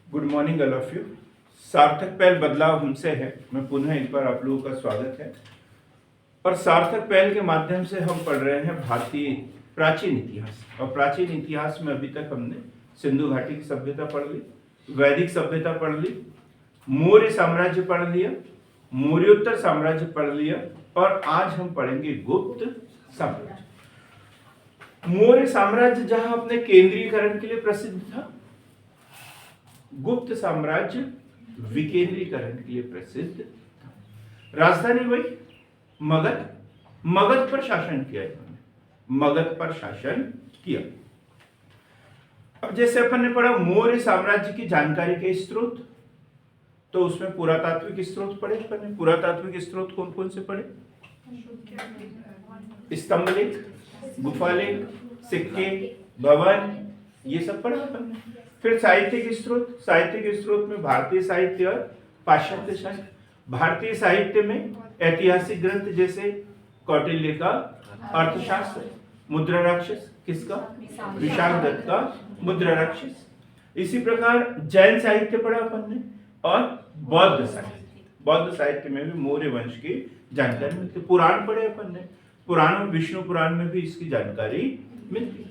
Good morning all of you. सार्थक पहल बदलाव हमसे है, मैं पुनः एक बार आप लोगों का स्वागत है। और सार्थक पहल के माध्यम से हम पढ़ रहे हैं भारतीय प्राचीन इतिहास। और प्राचीन इतिहास में अभी तक हमने सिंधु घाटी की सभ्यता पढ़ ली, वैदिक सभ्यता पढ़ ली, मौर्य साम्राज्य पढ़ लिया, मौर्योत्तर साम्राज्य पढ़ लिया, और आज हम पढ़ेंगे गुप्त साम्राज्य। मौर्य साम्राज्य जहां अपने केंद्रीकरण के लिए प्रसिद्ध था, गुप्त साम्राज्य विकेंद्रीकरण के लिए प्रसिद्ध था। राजधानी वही मगध, मगध पर शासन किया इन्होंने, मगध पर शासन किया। अब जैसे अपन ने पढ़ा मौर्य साम्राज्य की जानकारी के स्रोत, तो उसमें पुरातात्विक स्रोत पढ़े अपन ने। पुरातात्विक स्रोत कौन कौन से पढ़े? स्तंभलेख, गुफालेख, सिक्के, भवन, ये सब पढ़ा अपन ने। फिर साहित्यिक स्रोत, साहित्यिक स्रोत में भारतीय साहित्य और पाश्चात्य साहित्य। भारतीय साहित्य में ऐतिहासिक ग्रंथ जैसे कौटिल्य का अर्थशास्त्र, मुद्रा राक्षस, किसका? विशाख दत्त का मुद्रा राक्षस। इसी प्रकार जैन साहित्य पढ़ा अपन ने, और बौद्ध साहित्य। बौद्ध साहित्य में भी मौर्य वंश की जानकारी मिलती है। पुराण पढ़े अपन ने, पुराणों विष्णु पुराण में भी इसकी जानकारी मिलती है।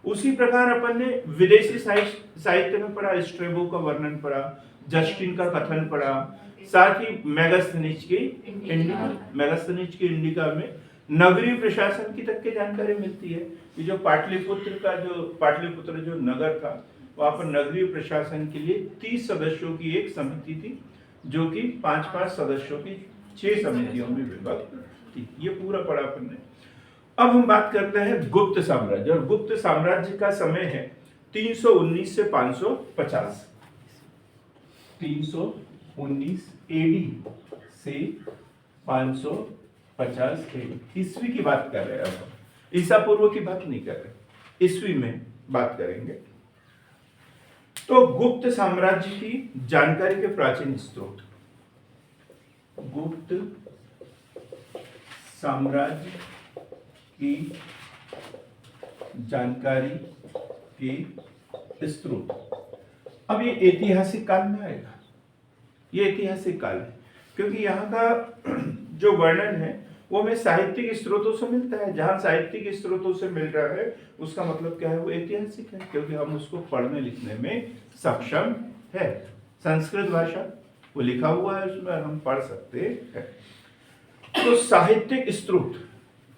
उसी प्रकार अपन ने विदेशी साहित्य में पढ़ा, स्ट्रेबो का वर्णन पढ़ा, जस्टिन का कथन पढ़ा, साथ ही मेगास्थनीज की इंडिका, मेगास्थनीज की इंडिका में नगरीय प्रशासन की तक की जानकारी मिलती है। ये जो पाटलिपुत्र जो नगर था, वहां पर नगरीय प्रशासन के लिए 30 सदस्यों की एक समिति थी, जो कि 5-5 सदस्यों की 6 समितियों में विभक्त थी। ये पूरा पढ़ा अपन ने। अब हम बात करते हैं गुप्त साम्राज्य, और गुप्त साम्राज्य का समय है 319 से 550। 319 एडी से 550 एडी, ईस्वी की बात कर रहे हैं। अब ईसा पूर्व की बात नहीं कर रहे, ईस्वी में बात करेंगे। तो गुप्त साम्राज्य की जानकारी के प्राचीन स्रोत, गुप्त साम्राज्य की जानकारी के स्रोत। अब ये ऐतिहासिक काल में आएगा, ये ऐतिहासिक काल है, क्योंकि यहाँ का जो वर्णन है वो हमें साहित्यिक स्रोतों से मिलता है। जहाँ साहित्यिक स्रोतों से मिल रहा है उसका मतलब क्या है? वो ऐतिहासिक है, क्योंकि हम उसको पढ़ने लिखने में सक्षम है। संस्कृत भाषा वो लिखा हुआ है उसमें, हम पढ़ सकते हैं। तो साहित्यिक स्रोत,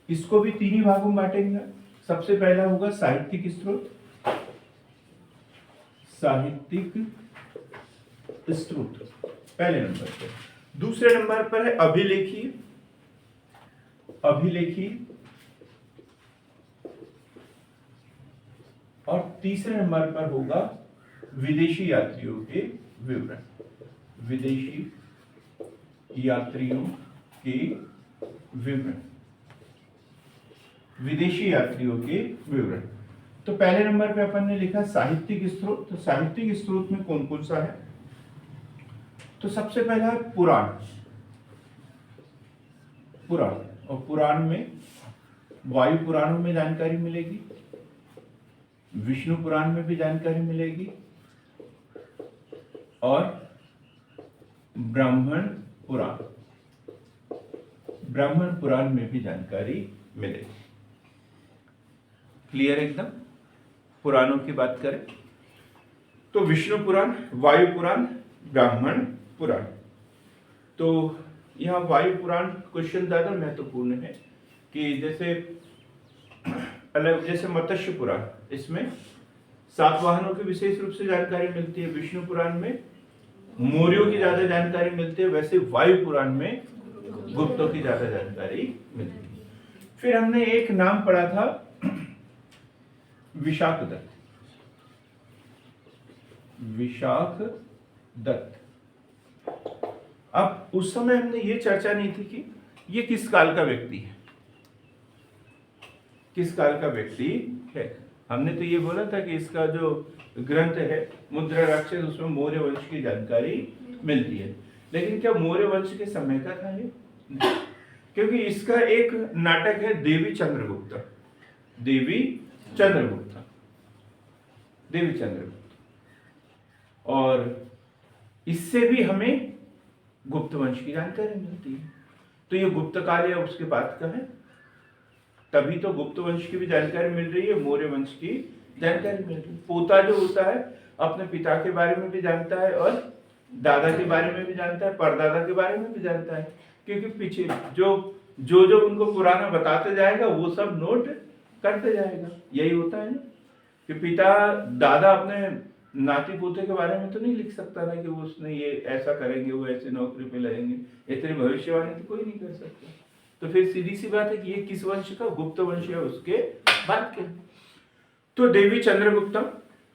इसको भी 3 ही भागों में बांटेंगे। सबसे पहला होगा साहित्यिक स्रोत, साहित्यिक स्रोत पहले नंबर पर। दूसरे नंबर पर है अभिलेखीय, अभिलेखीय, और तीसरे नंबर पर होगा विदेशी यात्रियों के विवरण, विदेशी यात्रियों के विवरण, विदेशी यात्रियों के विवरण। तो पहले नंबर पे अपन ने लिखा साहित्यिक स्रोत। तो साहित्यिक स्रोत में कौन कौन सा है? तो सबसे पहला है पुराण, पुराण, और पुराण में वायु पुराणों में जानकारी मिलेगी, विष्णु पुराण में भी जानकारी मिलेगी, और ब्राह्मण पुराण, ब्राह्मण पुराण में भी जानकारी मिलेगी। क्लियर एकदम? पुराणों की बात करें तो विष्णु पुराण, वायु पुराण, ब्राह्मण पुराण। तो यहाँ वायु पुराण क्वेश्चन ज्यादा महत्वपूर्ण है कि जैसे अलग, जैसे मत्स्य पुराण, इसमें सातवाहनों की विशेष रूप से जानकारी मिलती है, विष्णु पुराण में मौर्यों की ज्यादा जानकारी मिलती है, वैसे वायु पुराण में गुप्तों की ज्यादा जानकारी मिलती है। फिर हमने एक नाम पढ़ा था विशाख दत्त, विशाख दत्त। अब उस समय हमने ये चर्चा नहीं थी कि ये किस काल का व्यक्ति है, किस काल का व्यक्ति है। हमने तो ये बोला था कि इसका जो ग्रंथ है मुद्रा राक्षस, उसमें मौर्य वंश की जानकारी मिलती है। लेकिन क्या मौर्य वंश के समय का था ये? क्योंकि इसका एक नाटक है देवी चंद्रगुप्त, देवी चंद्रगुप्त, देवी चंद्रगुप्त। और इससे भी हमें गुप्त वंश की जानकारी मिलती है। तो ये गुप्त काल या उसके बाद का है, तभी तो गुप्त वंश की भी जानकारी मिल रही है, मौर्य वंश की जानकारी मिल रही है। पोता जो होता है अपने पिता के बारे में भी जानता है और दादा के बारे में भी जानता है, परदादा के बारे में भी जानता है, क्योंकि पीछे जो जो जो उनको पुराना बताते जाएगा वो सब नोट करते जाएगा। यही होता है ना कि पिता दादा अपने नाती पोते के बारे में तो नहीं लिख सकता ना कि वो उसने ये ऐसा करेंगे, वो ऐसे नौकरी पे लगेंगे, इतनी भविष्यवाणी तो कोई नहीं कर सकता। तो फिर सीधी सी बात है कि ये किस वंश का, गुप्त वंश है, उसके बाद के। तो देवी चंद्रगुप्तम,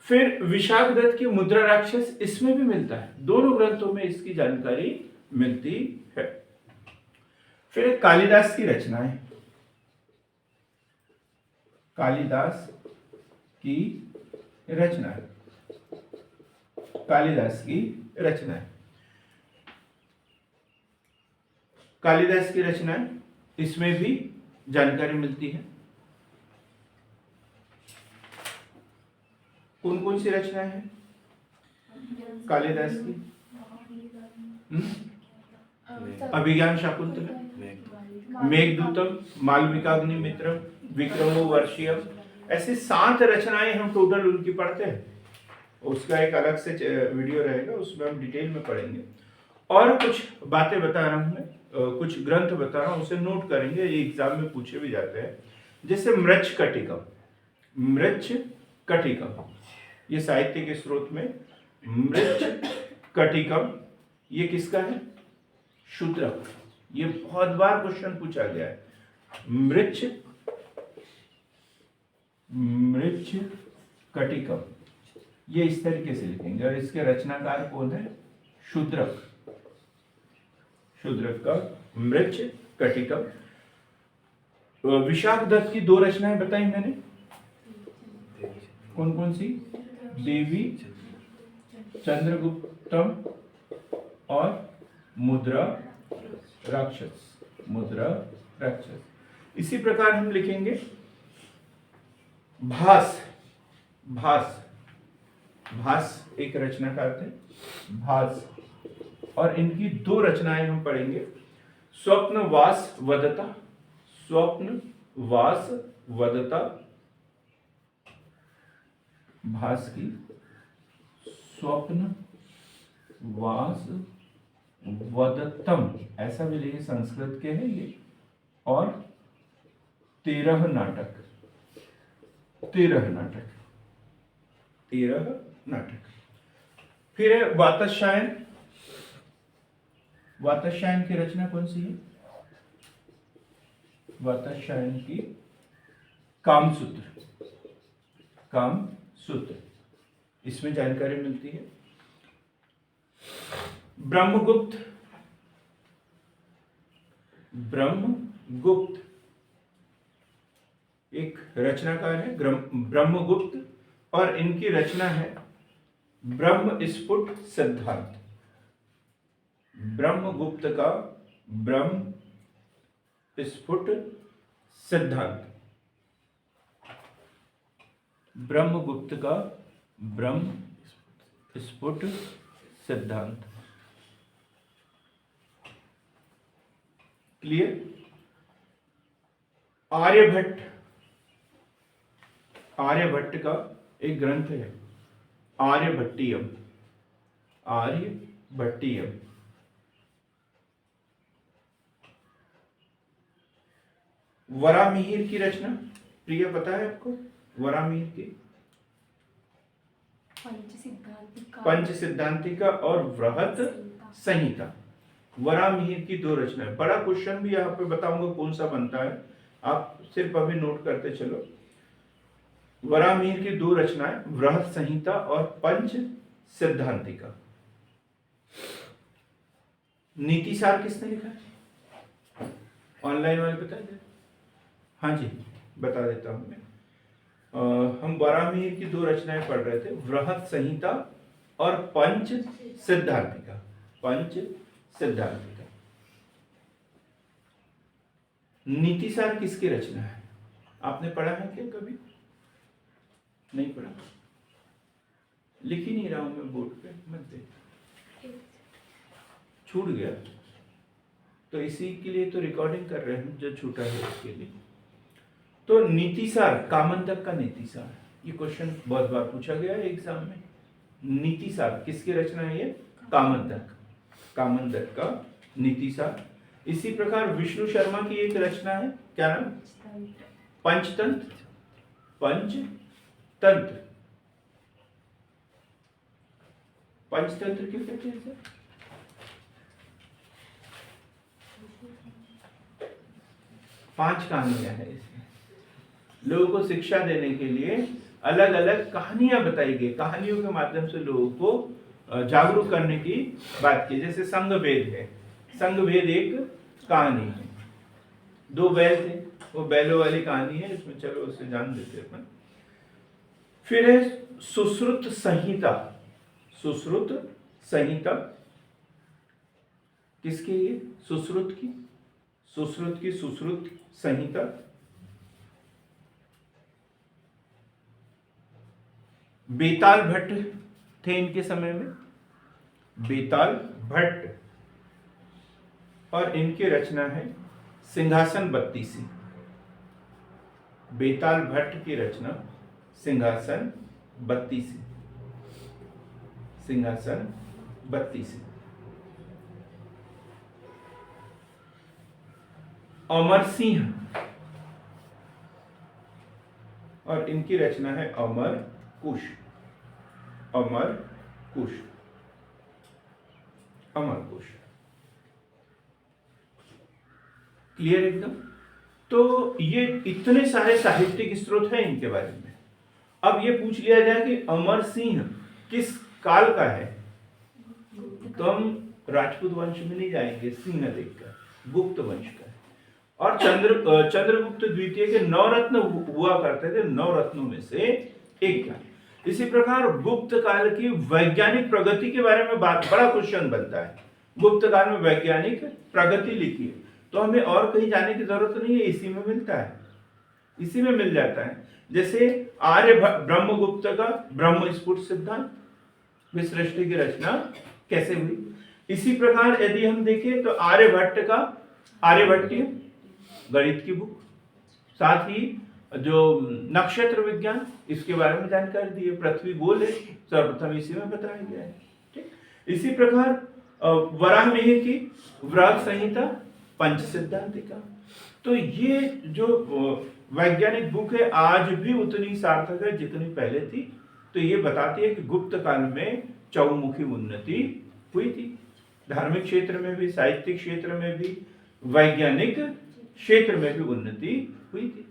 फिर विशाखदत्त की मुद्रा राक्षस, इसमें भी मिलता है, दोनों ग्रंथों में इसकी जानकारी मिलती है। फिर कालिदास की रचनाएं, कालिदास की रचनाएं, कालिदास की रचनाएं, कालिदास की रचनाएं, इसमें भी जानकारी मिलती है। कौन कौन सी रचनाएं हैं कालिदास की? अभिज्ञान शाकुंतलम, मेघदूतम, मालविकाग्निमित्रम, विक्रमो वर्षियम, ऐसे 7 रचनाएं हम टोटल उनकी पढ़ते हैं। उसका एक अलग से वीडियो रहेगा, उसमें हम डिटेल में पढ़ेंगे। और कुछ बातें बता रहा हूं मैं, कुछ ग्रंथ बता रहा हूं, उसे नोट करेंगे, ये एग्जाम में पूछे भी जाते हैं। जैसे मृच्छकटिकम, मृच्छकटिकम, ये साहित्य के स्रोत में मृच्छकटिकम, ये किसका है? शूद्रक। ये बहुत बार क्वेश्चन पूछा गया है। मृच्छकटिकम, ये इस तरीके से लिखेंगे, और इसके रचनाकार कौन है? शूद्रक, शूद्रक का मृच्छकटिकम। विशाखदत्त की 2 रचनाएं बताई मैंने, कौन कौन सी? देवी चंद्रगुप्तम और मुद्रा राक्षस, मुद्रा राक्षस। इसी प्रकार हम लिखेंगे भास, भास, भास एक रचनाकार थे, भास, और इनकी 2 रचनाएं हम पढ़ेंगे। स्वप्नवास वदता, स्वप्नवास वदता, भास की स्वप्नवास वदतम, ऐसा भी लिखे, संस्कृत के हैं ये, और 13 नाटक, 13 नाटक, 13 नाटक। फिर है वातस्यायन, वातस्यायन की रचना कौन सी है? वातस्यायन की कामसूत्र, कामसूत्र, इसमें जानकारी मिलती है। ब्रह्मगुप्त, ब्रह्मगुप्त एक रचनाकार है, ब्रह्मगुप्त, और इनकी रचना है ब्रह्म स्फुट सिद्धांत। ब्रह्मगुप्त का ब्रह्म स्फुट सिद्धांत, ब्रह्मगुप्त का ब्रह्म स्फुट सिद्धांत। क्लियर? आर्यभट्ट, आर्यभट्ट का एक ग्रंथ है आर्यभट्टियम, आर्यभट्टियम। वरामिहिर की रचना, प्रिय पता है आपको वरामिहिर की? पंच सिद्धांतिका और वृहत संहिता, वरामिहिर की 2 रचनाएं। बड़ा क्वेश्चन भी यहाँ पे बताऊंगा कौन सा बनता है, आप सिर्फ अभी नोट करते चलो। वरामिहिर की 2 रचनाएं, वृहत संहिता और पंच सिद्धांतिका। नीतिसार किसने लिखा है? ऑनलाइन वाले बता दे। हाँ जी, बता देता हूं मैं। हम वरामिहिर की 2 रचनाएं पढ़ रहे थे, वृहत संहिता और पंच सिद्धांतिका, पंच सिद्धांतिका। नीतिसार किसकी रचना है? आपने पढ़ा है क्या कभी? नहीं पढ़ा? लिख ही नहीं रहा हूं मैं बोर्ड पे, मत दे, छूट गया तो इसी के लिए तो रिकॉर्डिंग कर रहे हैं, जो छूटा है उसके लिए। तो नीतिसार, कामंतक का नीतिसार, ये क्वेश्चन बहुत बार पूछा गया है एग्जाम में। नीतिसार किसकी रचना है? ये कामंतक, कामंतक का नीतिसार। इसी प्रकार विष्णु शर्मा की एक रचना है, क्या नाम? पंचतंत्र, पंचतंत्र, पंचतंत्र क्यों कहते हैं सर? पांच कहानियां हैं इसमें, लोगों को शिक्षा देने के लिए अलग अलग कहानियां बताई गई, कहानियों के माध्यम से लोगों को जागरूक करने की बात की। जैसे संघभेद है, संघभेद एक कहानी है, दो बैल थे, वो बैलों वाली कहानी है इसमें, चलो उसे जान देते हैं अपन। फिर है सुश्रुत संहिता, सुश्रुत संहिता किसकी? ये सुश्रुत की, सुश्रुत की सुश्रुत संहिता। बेताल भट्ट थे इनके समय में, बेताल भट्ट, और इनकी रचना है सिंहासन बत्तीसी। बेताल भट्ट की रचना सिंहासन बत्तीसी, सिंहासन बत्तीसी। अमर सिंह, और इनकी रचना है अमर कुश, अमर कुश, अमर कुश। क्लियर एकदम? तो ये इतने सारे साहित्यिक स्रोत हैं इनके बारे में। अब ये पूछ लिया जाए कि अमर सिंह किस काल का है, तो हम राजपूत वंश में नहीं जाएंगे, सिंह देखकर गुप्त वंश का है। और चंद्रगुप्त द्वितीय के 9 रत्न हुआ करते थे, 9 रत्नों में से एक था। इसी प्रकार गुप्त काल की वैज्ञानिक प्रगति के बारे में बड़ा क्वेश्चन बनता है। गुप्त काल में वैज्ञानिक प्रगति लिखी है, तो हमें और कहीं जाने की जरूरत नहीं है, इसी में मिलता है, इसी में मिल जाता है। जैसे आर्य ब्रह्मगुप्त का ब्रह्म स्फुट सिद्धांत, सृष्टि की रचना कैसे हुई। इसी प्रकार यदि हम देखें तो आर्यभट्ट का आर्यभट्टीय गणित की बुक, साथ ही जो नक्षत्र विज्ञान, इसके बारे में जानकारी दी है, पृथ्वी गोल है, सर्वप्रथम इसी में बताया गया है। ठीक, इसी प्रकार वराहमिहिर की वृहत संहिता पंच सिद्धांतिका। तो ये जो वैज्ञानिक बुक है आज भी उतनी सार्थक है जितनी पहले थी। तो ये बताती है कि गुप्त काल में चौमुखी उन्नति हुई थी, धार्मिक क्षेत्र में भी, साहित्यिक क्षेत्र में भी, वैज्ञानिक क्षेत्र में भी उन्नति हुई थी।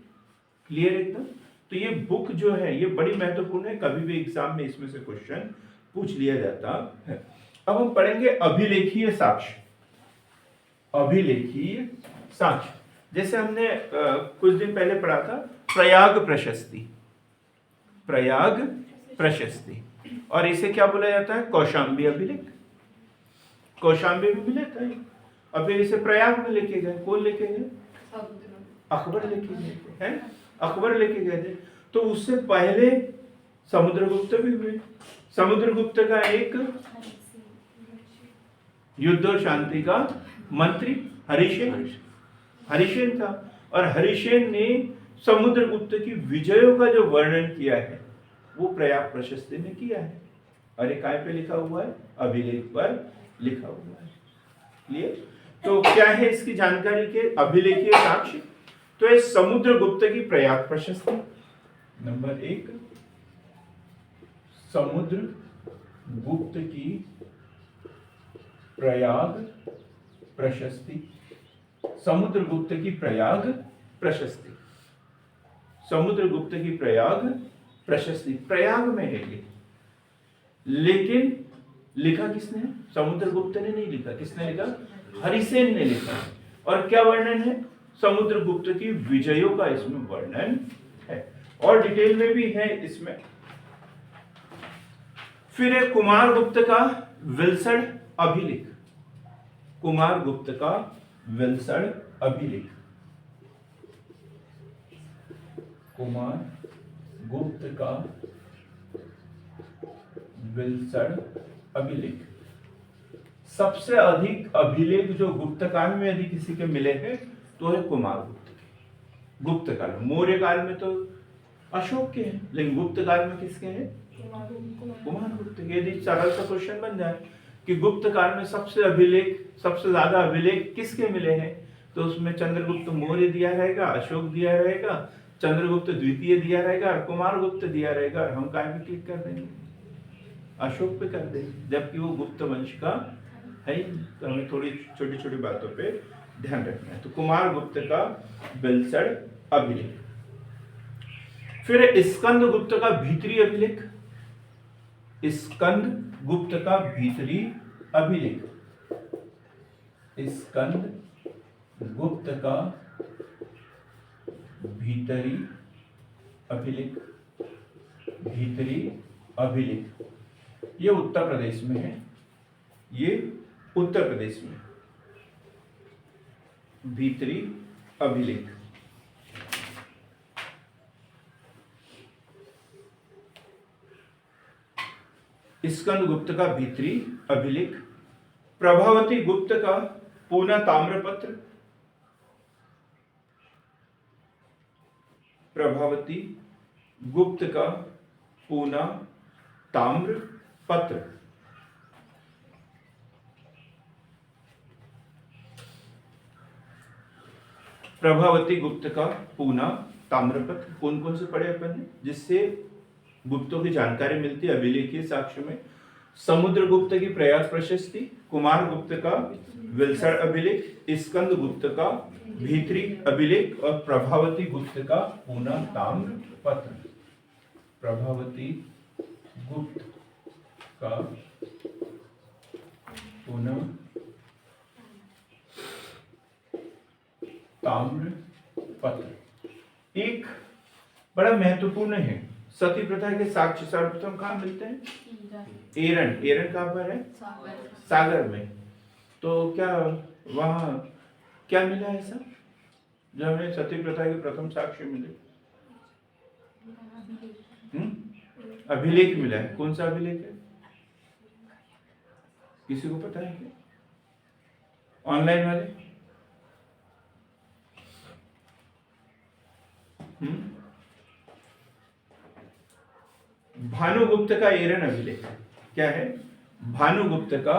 क्लियर एकदम? तो ये बुक जो है ये बड़ी महत्वपूर्ण है, कभी भी एग्जाम में इसमें से क्वेश्चन पूछ लिया जाता है। अब हम पढ़ेंगे अभिलेखीय साक्ष्य, अभिलेखीय साक्ष्य। जैसे हमने कुछ दिन पहले पढ़ा था प्रयाग प्रशस्ति, प्रयाग प्रशस्ति, और इसे क्या बोला जाता है? कौशाम्बी अभिलेख, कौशाम्बी भी मिला था। और फिर इसे प्रयाग में लेके गए, कौन लेके गए? अकबर लेके गए थे, हैं? अकबर लेके गए थे। तो उससे पहले समुद्रगुप्त भी हुए। समुद्रगुप्त का एक युद्ध और शांति का मंत्री हरिसेन, हरिसेन था, और हरिसेन ने समुद्रगुप्त की विजयों का जो वर्णन किया है वो प्रयाग प्रशस्ति में किया है, और ये काय पे लिखा हुआ है? अभिलेख पर लिखा हुआ है। क्लियर? तो क्या है इसकी जानकारी के अभिलेखीय साक्ष्य? तो ये समुद्रगुप्त की प्रयाग प्रशस्ति नंबर 1, समुद्रगुप्त की प्रयाग प्रशस्ति, समुद्रगुप्त की प्रयाग प्रशस्ति, समुद्रगुप्त की प्रयाग प्रशस्ति। प्रयाग में है ये, लेकिन लिखा किसने? समुद्रगुप्त ने नहीं लिखा, किसने लिखा? हरिसेन ने लिखा। और क्या वर्णन है? समुद्रगुप्त की विजयों का इसमें वर्णन है, और डिटेल में भी है इसमें। फिर है कुमारगुप्त का विल्सण अभिलेख, कुमारगुप्त का विल्सण अभिलेख, कुमारगुप्त का विल्सण अभिलेख। सबसे अधिक अभिलेख जो गुप्त काल में यदि किसी के मिले हैं तो है कुमार गुप्त के। गुप्त काल में, मौर्य काल में तो अशोक के हैं, लेकिन गुप्त काल में किसके हैं? कुमार गुप्त के। यदि सरल सा क्वेश्चन बन जाए कि गुप्त काल में सबसे ज्यादा अभिलेख किसके मिले हैं, तो उसमें चंद्रगुप्त मौर्य दिया रहेगा, अशोक दिया रहेगा, चंद्रगुप्त द्वितीय दिया रहेगा और कुमार गुप्त दिया रहेगा। और हम कहाँ पे क्लिक कर देंगे? अशोक पे कर देंगे, जबकि वो गुप्त वंश का है। तो हमें थोड़ी छोटी छोटी बातों पे ध्यान रखना है। तो कुमार गुप्त का विल्सण अभिलेख। फिर स्कंद गुप्त का भीतरी अभिलेख। स्कंद गुप्त का भीतरी अभिलेख। स्कंद गुप्त का भीतरी अभिलेख। भीतरी अभिलेख ये उत्तर प्रदेश में है। ये उत्तर प्रदेश में भीतरी अभिलेख। स्कंद गुप्त का भीतरी अभिलेख। प्रभावती गुप्त का पूना ताम्रपत्र। प्रभावती गुप्त का पूना ताम्रपत्र। प्रभावती गुप्त का पूना ताम्रपत्र कौन कौन से पढ़े अपन ने, जिससे गुप्तों की जानकारी मिलती है अभिलेखीय साक्ष्य में? समुद्रगुप्त की प्रयाग प्रशस्ति, कुमार गुप्त का विल्सण अभिलेख, स्कंद गुप्त का भीतरी अभिलेख और प्रभावती गुप्त का पूना ताम्रपत्र। प्रभावती गुप्त का पूना ताम्रपत्र। एक बड़ा महत्वपूर्ण है, सती प्रथा के साक्ष्य सर्वप्रथम कहाँ मिलते हैं? एरन। एरन कहाँ पर है? सागर में। तो क्या वहां क्या मिला ऐसा जो हमें सती प्रथा के प्रथम साक्ष्य मिले? अभिलेख मिला है। कौन सा अभिलेख है? किसी को पता है क्या? ऑनलाइन वाले? भानुगुप्त का एरन अभिलेख। क्या है? भानुगुप्त का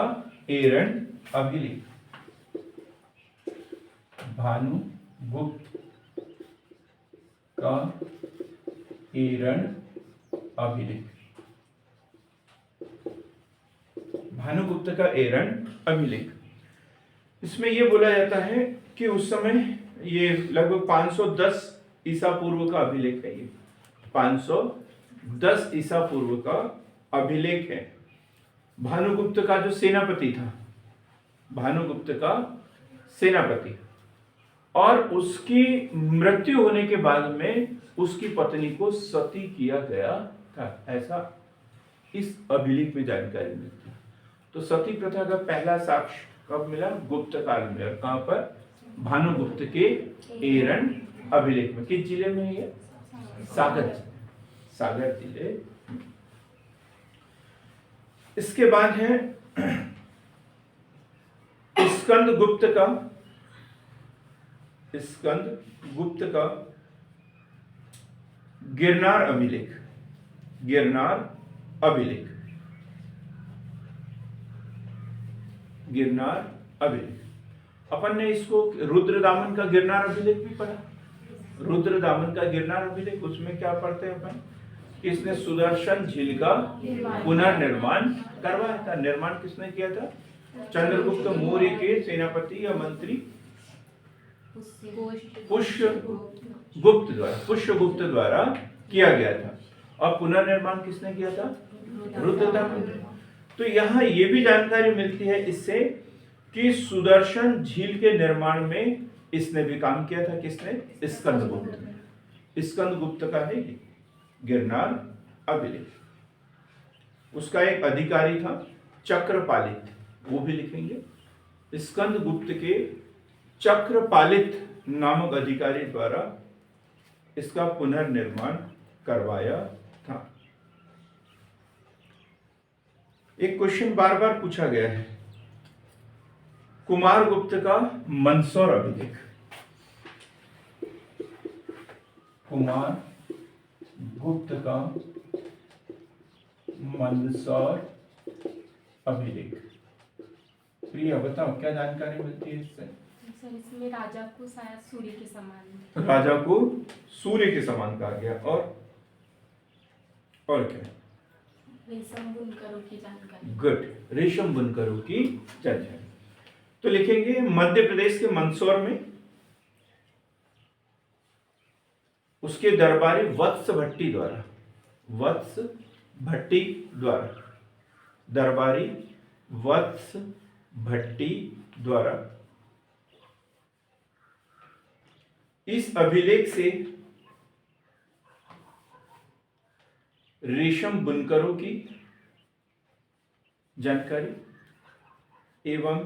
एरन अभिलेख। भानुगुप्त का एरन अभिलेख। भानुगुप्त का एरन अभिलेख। इसमें यह बोला जाता है कि उस समय ये लगभग 510 ईसा पूर्व का अभिलेख है। ये 510 ईसा पूर्व का अभिलेख है। भानुगुप्त का जो सेनापति था, भानुगुप्त का सेनापति, और उसकी मृत्यु होने के बाद में उसकी पत्नी को सती किया गया था, ऐसा इस अभिलेख में जानकारी मिलती है। तो सती प्रथा का पहला साक्ष्य कब मिला? गुप्त काल में। और कहां पर? भानुगुप्त के एरन अभिलेख में। किस जिले में है? सागर। सागर जिले। इसके बाद है स्कंद गुप्त का, स्कंद गुप्त का गिरनार अभिलेख। गिरनार अभिलेख। गिरनार अभिलेख। अपन ने इसको रुद्रदामन का गिरनार अभिलेख भी पढ़ा। रुद्रदामन का गिरनार अभिलेख, उसमें क्या पढ़ते हैं अपन? कि इसने सुदर्शन झील का पुनर्निर्माण करवाया था। निर्माण किसने किया था? चंद्रगुप्त मौर्य के सेनापति या मंत्री पुष्यगुप्त द्वारा किया गया था। और पुनर्निर्माण किसने किया था? रुद्रदामन। तो यहाँ ये भी जानकारी मिलती है इससे कि सुदर्शन झील के निर्माण में इसने भी काम किया था। किसने? स्कंदगुप्त ने। स्कंदगुप्त का है गिरनार अभिलेख। उसका एक अधिकारी था चक्रपालित, वो भी लिखेंगे। स्कंदगुप्त के चक्रपालित नामक अधिकारी द्वारा इसका पुनर्निर्माण करवाया था। एक क्वेश्चन बार बार पूछा गया है, कुमार गुप्त का मंदसौर अभिलेख। कुमार गुप्त का मंदसौर अभिलेख। प्रिया बताओ क्या जानकारी मिलती है इससे? सर इसमें राजा को शायद सूर्य के समान, राजा को सूर्य के समान कहा गया। और क्या? रेशम बुनकरों की जानकारी। गुड, रेशम बुनकरों की जानकारी। तो लिखेंगे मध्य प्रदेश के मंदसौर में उसके दरबारी वत्स भट्टी द्वारा, वत्स भट्टी द्वारा, दरबारी वत्स भट्टी द्वारा इस अभिलेख से रेशम बुनकरों की जानकारी एवं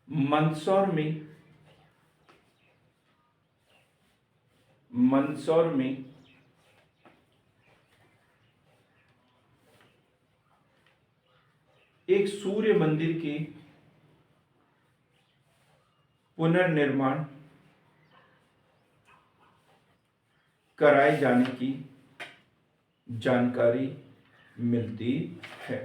मंदसौर में एक सूर्य मंदिर के पुनर्निर्माण कराए जाने की जानकारी मिलती है।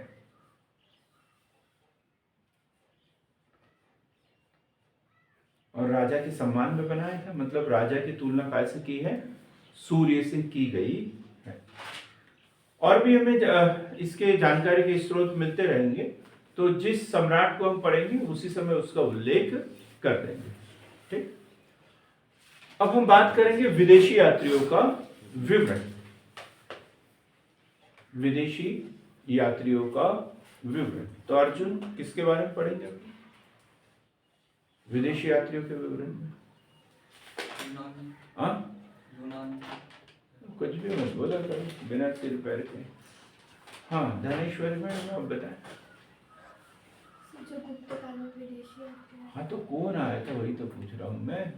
और राजा के सम्मान में बनाया था, मतलब राजा की तुलना कैसे की है? सूर्य से की गई है। और भी हमें इसके जानकारी के स्रोत मिलते रहेंगे, तो जिस सम्राट को हम पढ़ेंगे उसी समय उसका उल्लेख कर देंगे। ठीक, अब हम बात करेंगे विदेशी यात्रियों का विवरण। विदेशी यात्रियों का विवरण। तो अर्जुन किसके बारे में पढ़ेंगे? विदेशी यात्रियों के विवरण में कुछ भी मत बोला करो बिना सिर पैर के। हाँ धनेश्वर में आप बताएं। जो गुप्त काल में विदेशी आते हैं। हाँ तो कौन आया था वही तो पूछ रहा हूँ मैं।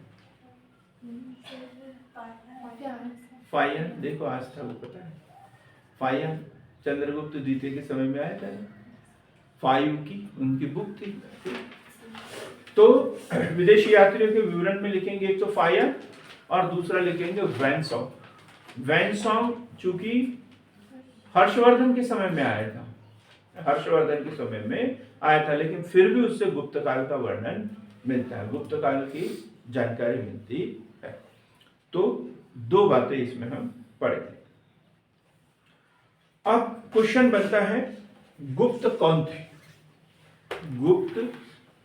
फायन, देखो आस्था को पता है। फायन चंद्रगुप्त द्वितीय के समय में आया था। फायु की उनकी बुक थी। तो विदेशी यात्रियों के विवरण में लिखेंगे एक तो फायन और दूसरा लिखेंगे वैनसॉन्ग। वैनसॉन्ग चूंकि हर्षवर्धन के समय में आया था, हर्षवर्धन के समय में आया था, लेकिन फिर भी उससे गुप्त काल का वर्णन मिलता है, गुप्त काल की जानकारी मिलती है। तो दो बातें इसमें हम पढ़ेंगे। अब क्वेश्चन बनता है गुप्त कौन थे? गुप्त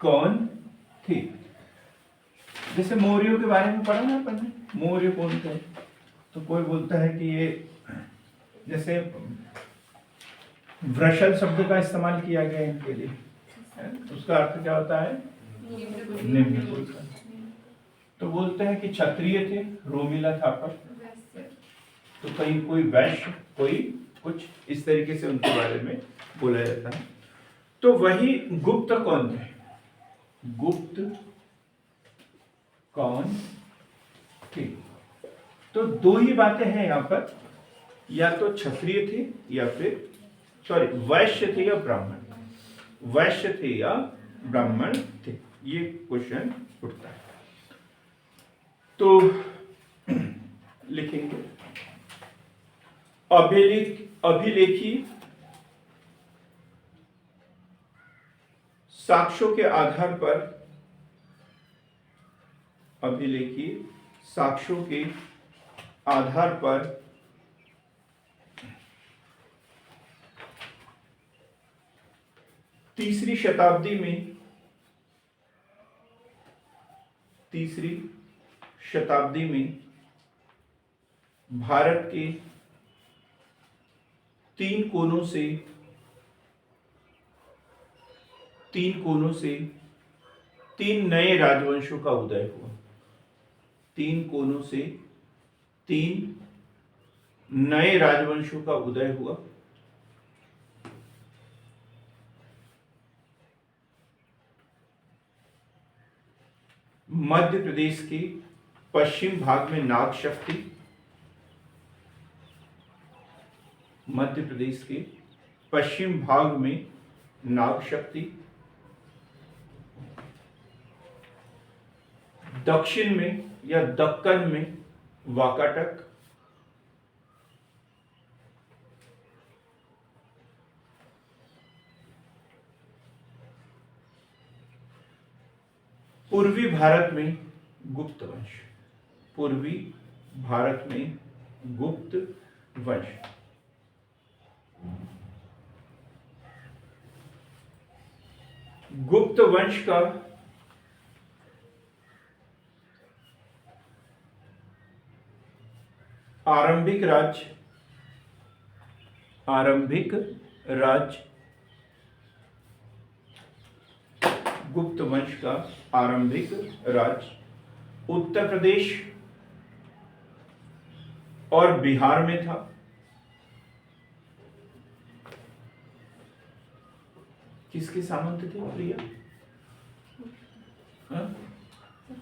कौन थे? जैसे मौर्यों के बारे में पढ़ा ना अपन ने, मौर्य कौन थे? तो कोई बोलता है कि ये, जैसे वृषल शब्द का इस्तेमाल किया गया इनके लिए, उसका अर्थ क्या होता है? निम्न कुल का। तो बोलते हैं कि क्षत्रिय थे, रोमिला थापर। तो कहीं कोई वैश्य, कोई कुछ इस तरीके से उनके बारे में बोला जाता है। तो वही गुप्त कौन थे? गुप्त कौन थे? तो दो ही बातें हैं यहां पर, या तो क्षत्रिय थे या फिर वैश्य थे या ब्राह्मण। वैश्य थे या ब्राह्मण थे, ये क्वेश्चन उठता है। तो लिखेंगे अभिलेखी साक्ष्यों के आधार पर, अभिलेखी साक्ष्यों के आधार पर तीसरी शताब्दी में भारत के तीन कोनों से तीन नए राजवंशों का उदय हुआ। तीन कोनों से तीन नए राजवंशों का उदय हुआ। मध्य प्रदेश के पश्चिम भाग में नाग शक्ति, मध्य प्रदेश के पश्चिम भाग में नाग शक्ति, दक्षिण में या दक्कन में वाकाटक, पूर्वी भारत में गुप्त वंश, पूर्वी भारत में गुप्त वंश, गुप्त वंश का आरंभिक राज्य गुप्त वंश का आरंभिक राज्य उत्तर प्रदेश और बिहार में था। किसके सामंत थे प्रिया?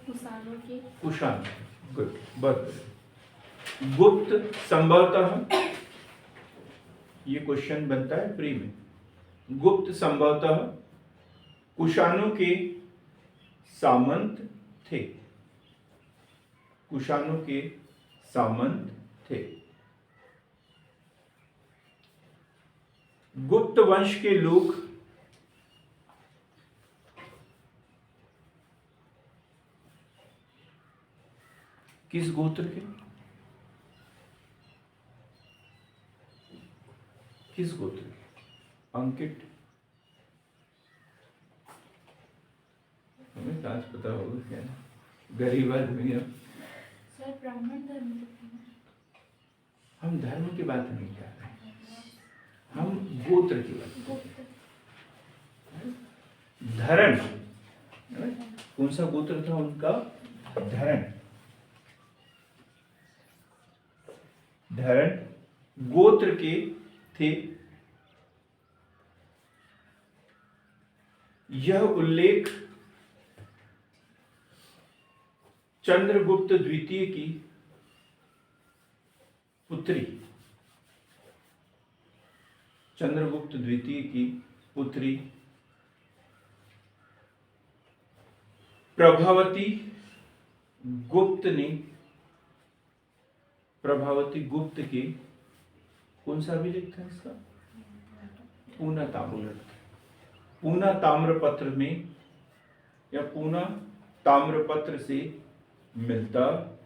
कुषाणों के। कुषाण, गुड, बहुत गुड। गुप्त संभवतः, ये क्वेश्चन बनता है प्री में, गुप्त संभवतः कुषाणों के सामंत थे, कुषाणों के सामंत थे। गुप्त वंश के लोग किस गोत्र के? किस गोत्र के? अंकित, हमें आज पता होगा क्या? गरीब आदमी हम। सर ब्राह्मण धर्म हम धर्म की बात नहीं कर रहे हैं, हम गोत्र की बात कर रहे हैं। धरण, कौन सा गोत्र था उनका? धरण। धरण गोत्र के थे। यह उल्लेख चंद्रगुप्त द्वितीय की पुत्री, चंद्रगुप्त द्वितीय की पुत्री प्रभावती गुप्त ने, प्रभावती गुप्त के, कौन सा अभिलेख था इसका? पूना ताम्र, पूना ताम्रपत्र में या पूना ताम्रपत्र से मिलता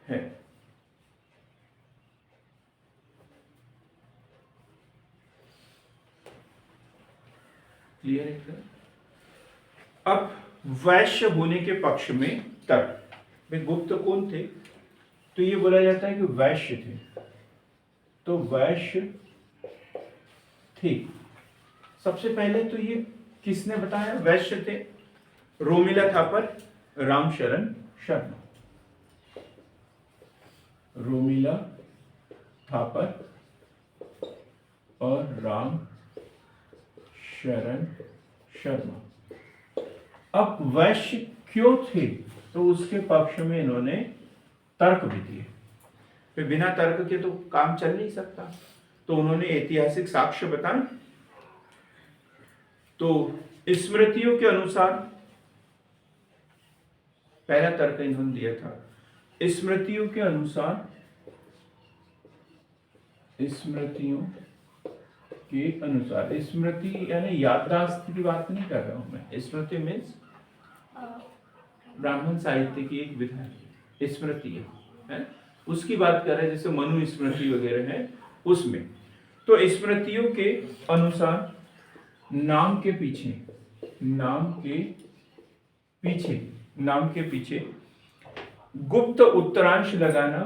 है। क्लियर है? अब वैश्य होने के पक्ष में तर्क, वे गुप्त कौन थे? तो ये बोला जाता है कि वैश्य थे, तो वैश्य थे। सबसे पहले तो ये किसने बताया वैश्य थे? रोमिला थापर, रामशरण शर्मा। रोमिला थापर और राम शरण शर्मा। अब वैश्य क्यों थे? तो उसके पक्ष में इन्होंने तर्क भी दिए। फिर बिना तर्क के तो काम चल नहीं सकता, तो उन्होंने ऐतिहासिक साक्ष्य बताए। तो स्मृतियों के अनुसार, पहला तर्क इन्होंने दिया था, स्मृतियों के अनुसार, स्मृतियों के अनुसार, स्मृति यानी याददाश्त की बात नहीं कर रहा हूं मैं, स्मृति मीन्स ब्राह्मण साहित्य की एक विधा है, स्मृति है, उसकी बात कर रहे हैं, जैसे मनु स्मृति वगैरह है उसमें। तो स्मृतियों के अनुसार नाम के पीछे, नाम के पीछे गुप्त उत्तरांश लगाना,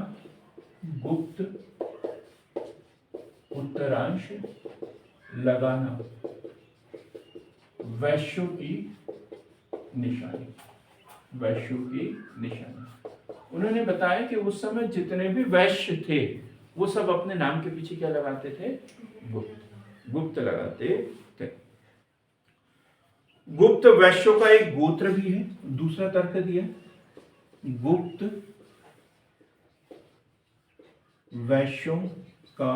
गुप्त उत्तरांश लगाना वैश्यों की निशानी, वैश्यों की निशानी। उन्होंने बताया कि उस समय जितने भी वैश्य थे वो सब अपने नाम के पीछे क्या लगाते थे? गुप्त, गुप्त लगाते थे। गुप्त वैश्यों का एक गोत्र भी है। दूसरा तर्क दिया, गुप्त वैश्यों का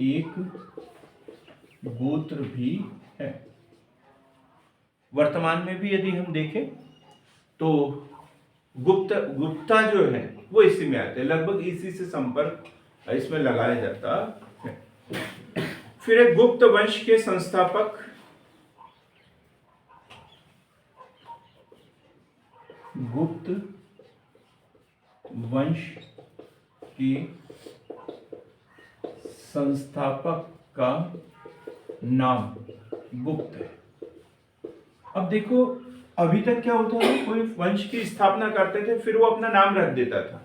एक गोत्र भी है। वर्तमान में भी यदि हम देखें तो गुप्ता जो है वो इसी में आते हैं, लगभग इसी से संपर्क इसमें लगाया जाता है। फिर एक गुप्त वंश के संस्थापक, गुप्त वंश के संस्थापक का नाम गुप्त है। अब देखो, अभी तक क्या होता है, कोई वंश की स्थापना करते थे फिर वो अपना नाम रख देता था,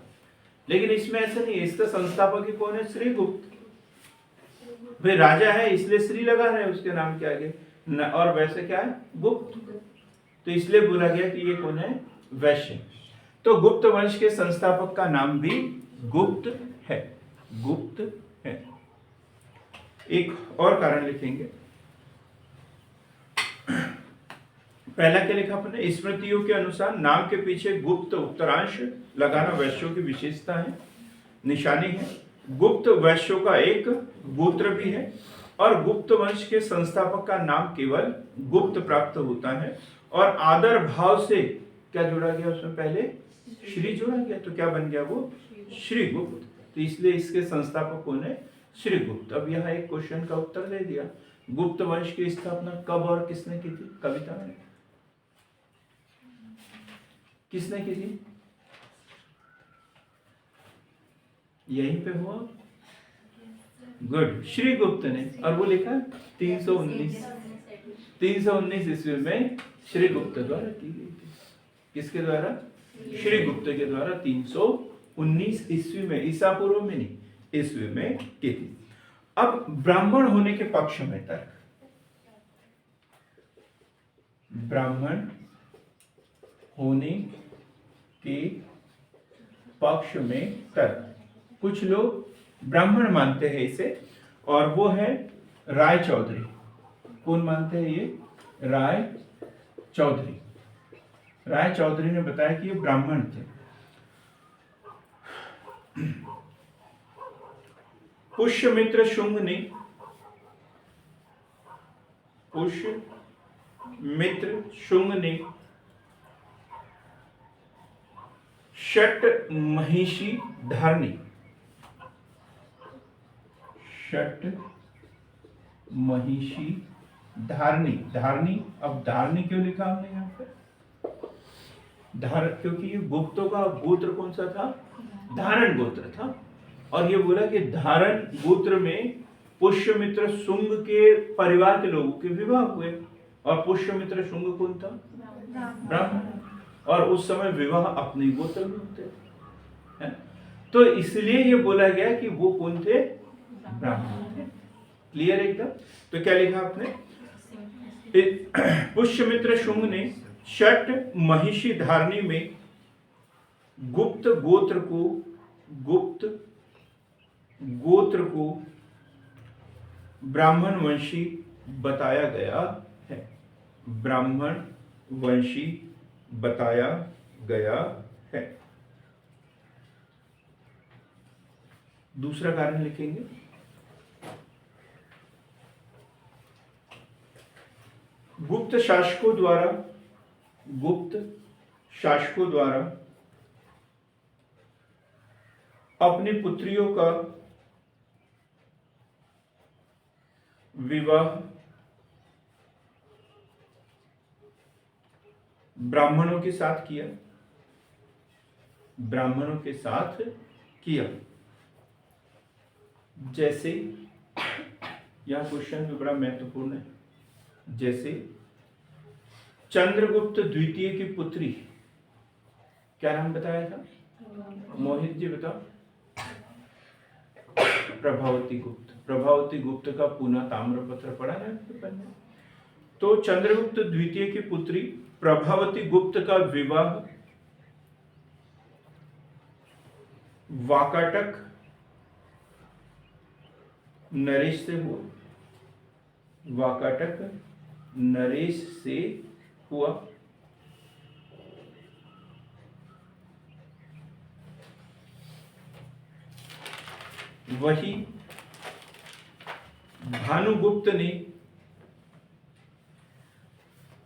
लेकिन इसमें ऐसा नहीं है। इसका संस्थापक ही कौन है? श्रीगुप्त। भाई राजा है इसलिए श्री लगा रहे हैं उसके नाम के आगे, और वैसे क्या है? गुप्त। तो इसलिए बोला गया कि ये कौन है? वैश्य। तो गुप्त वंश के संस्थापक का नाम भी गुप्त है, गुप्त है। एक और कारण लिखेंगे। पहला क्या लिखा अपने? स्मृतियों के अनुसार नाम के पीछे गुप्त उत्तरांश लगाना वैश्यों की विशेषता है, निशानी है। गुप्त वैश्यों का एक गोत्र भी है, और गुप्त वंश के संस्थापक का नाम केवल गुप्त प्राप्त होता है। और आदर भाव से क्या जोड़ा गया उसमें? पहले श्री जोड़ा गया, तो क्या बन गया वो? श्रीगुप्त। तो इसलिए इसके संस्थापक कौन है? श्रीगुप्त। अब यहाँ एक क्वेश्चन का उत्तर दे दिया। गुप्त वंश की स्थापना कब और किसने की थी? कविता में किसने की थी? यहीं पे हुआ। गुड, श्रीगुप्त ने। और वो लिखा 319 ईस्वी में श्रीगुप्त द्वारा की गई थी। किसके द्वारा? श्रीगुप्त के द्वारा 319 ईस्वी में, ईसा पूर्व में नहीं, ईस्वी में की थी। अब ब्राह्मण होने के पक्ष में तर्क। ब्राह्मण होने के पक्ष में तर्क। कुछ लोग ब्राह्मण मानते हैं इसे, और वो है राय चौधरी। कौन मानते हैं ये? राय चौधरी। राय चौधरी ने बताया कि ये ब्राह्मण थे। पुष्यमित्र शुंग ने, पुष्यमित्र शुंग ने षट महिषी धारणी, षट महिषी धारणी, धारणी। अब धारणी क्यों लिखा हमने यहाँ पे? क्योंकि ये गुप्तों का गोत्र कौन सा था? धारण गोत्र था। और ये बोला कि धारण गोत्र में पुष्यमित्र शुंग के परिवार के लोगों के विवाह हुए, और पुष्यमित्र शुंग कौन था? ब्राह्मण। और उस समय विवाह अपने गोत्र में होते हैं, तो इसलिए ये बोला गया कि वो कौन थे? ब्राह्मण थे। क्लियर एकदम? तो क्या लिखा आपने? पुष्यमित्र शुंग ने षट महिषी धारणी में गुप्त गोत्र को ब्राह्मण वंशी बताया गया है। ब्राह्मण वंशी बताया गया है। दूसरा कारण लिखेंगे। गुप्त शासकों द्वारा अपनी पुत्रियों का विवाह ब्राह्मणों के साथ किया, जैसे, यह क्वेश्चन भी बड़ा महत्वपूर्ण है, जैसे चंद्रगुप्त द्वितीय की पुत्री, क्या नाम बताया था? मोहित जी बताओ। प्रभावती गुप्त का पूना ताम्रपत्र पढ़ा है आपने? तो चंद्रगुप्त द्वितीय की पुत्री प्रभावती गुप्त का विवाह वाकाटक नरेश से हुआ, वाकाटक नरेश से हुआ। वही भानुगुप्त ने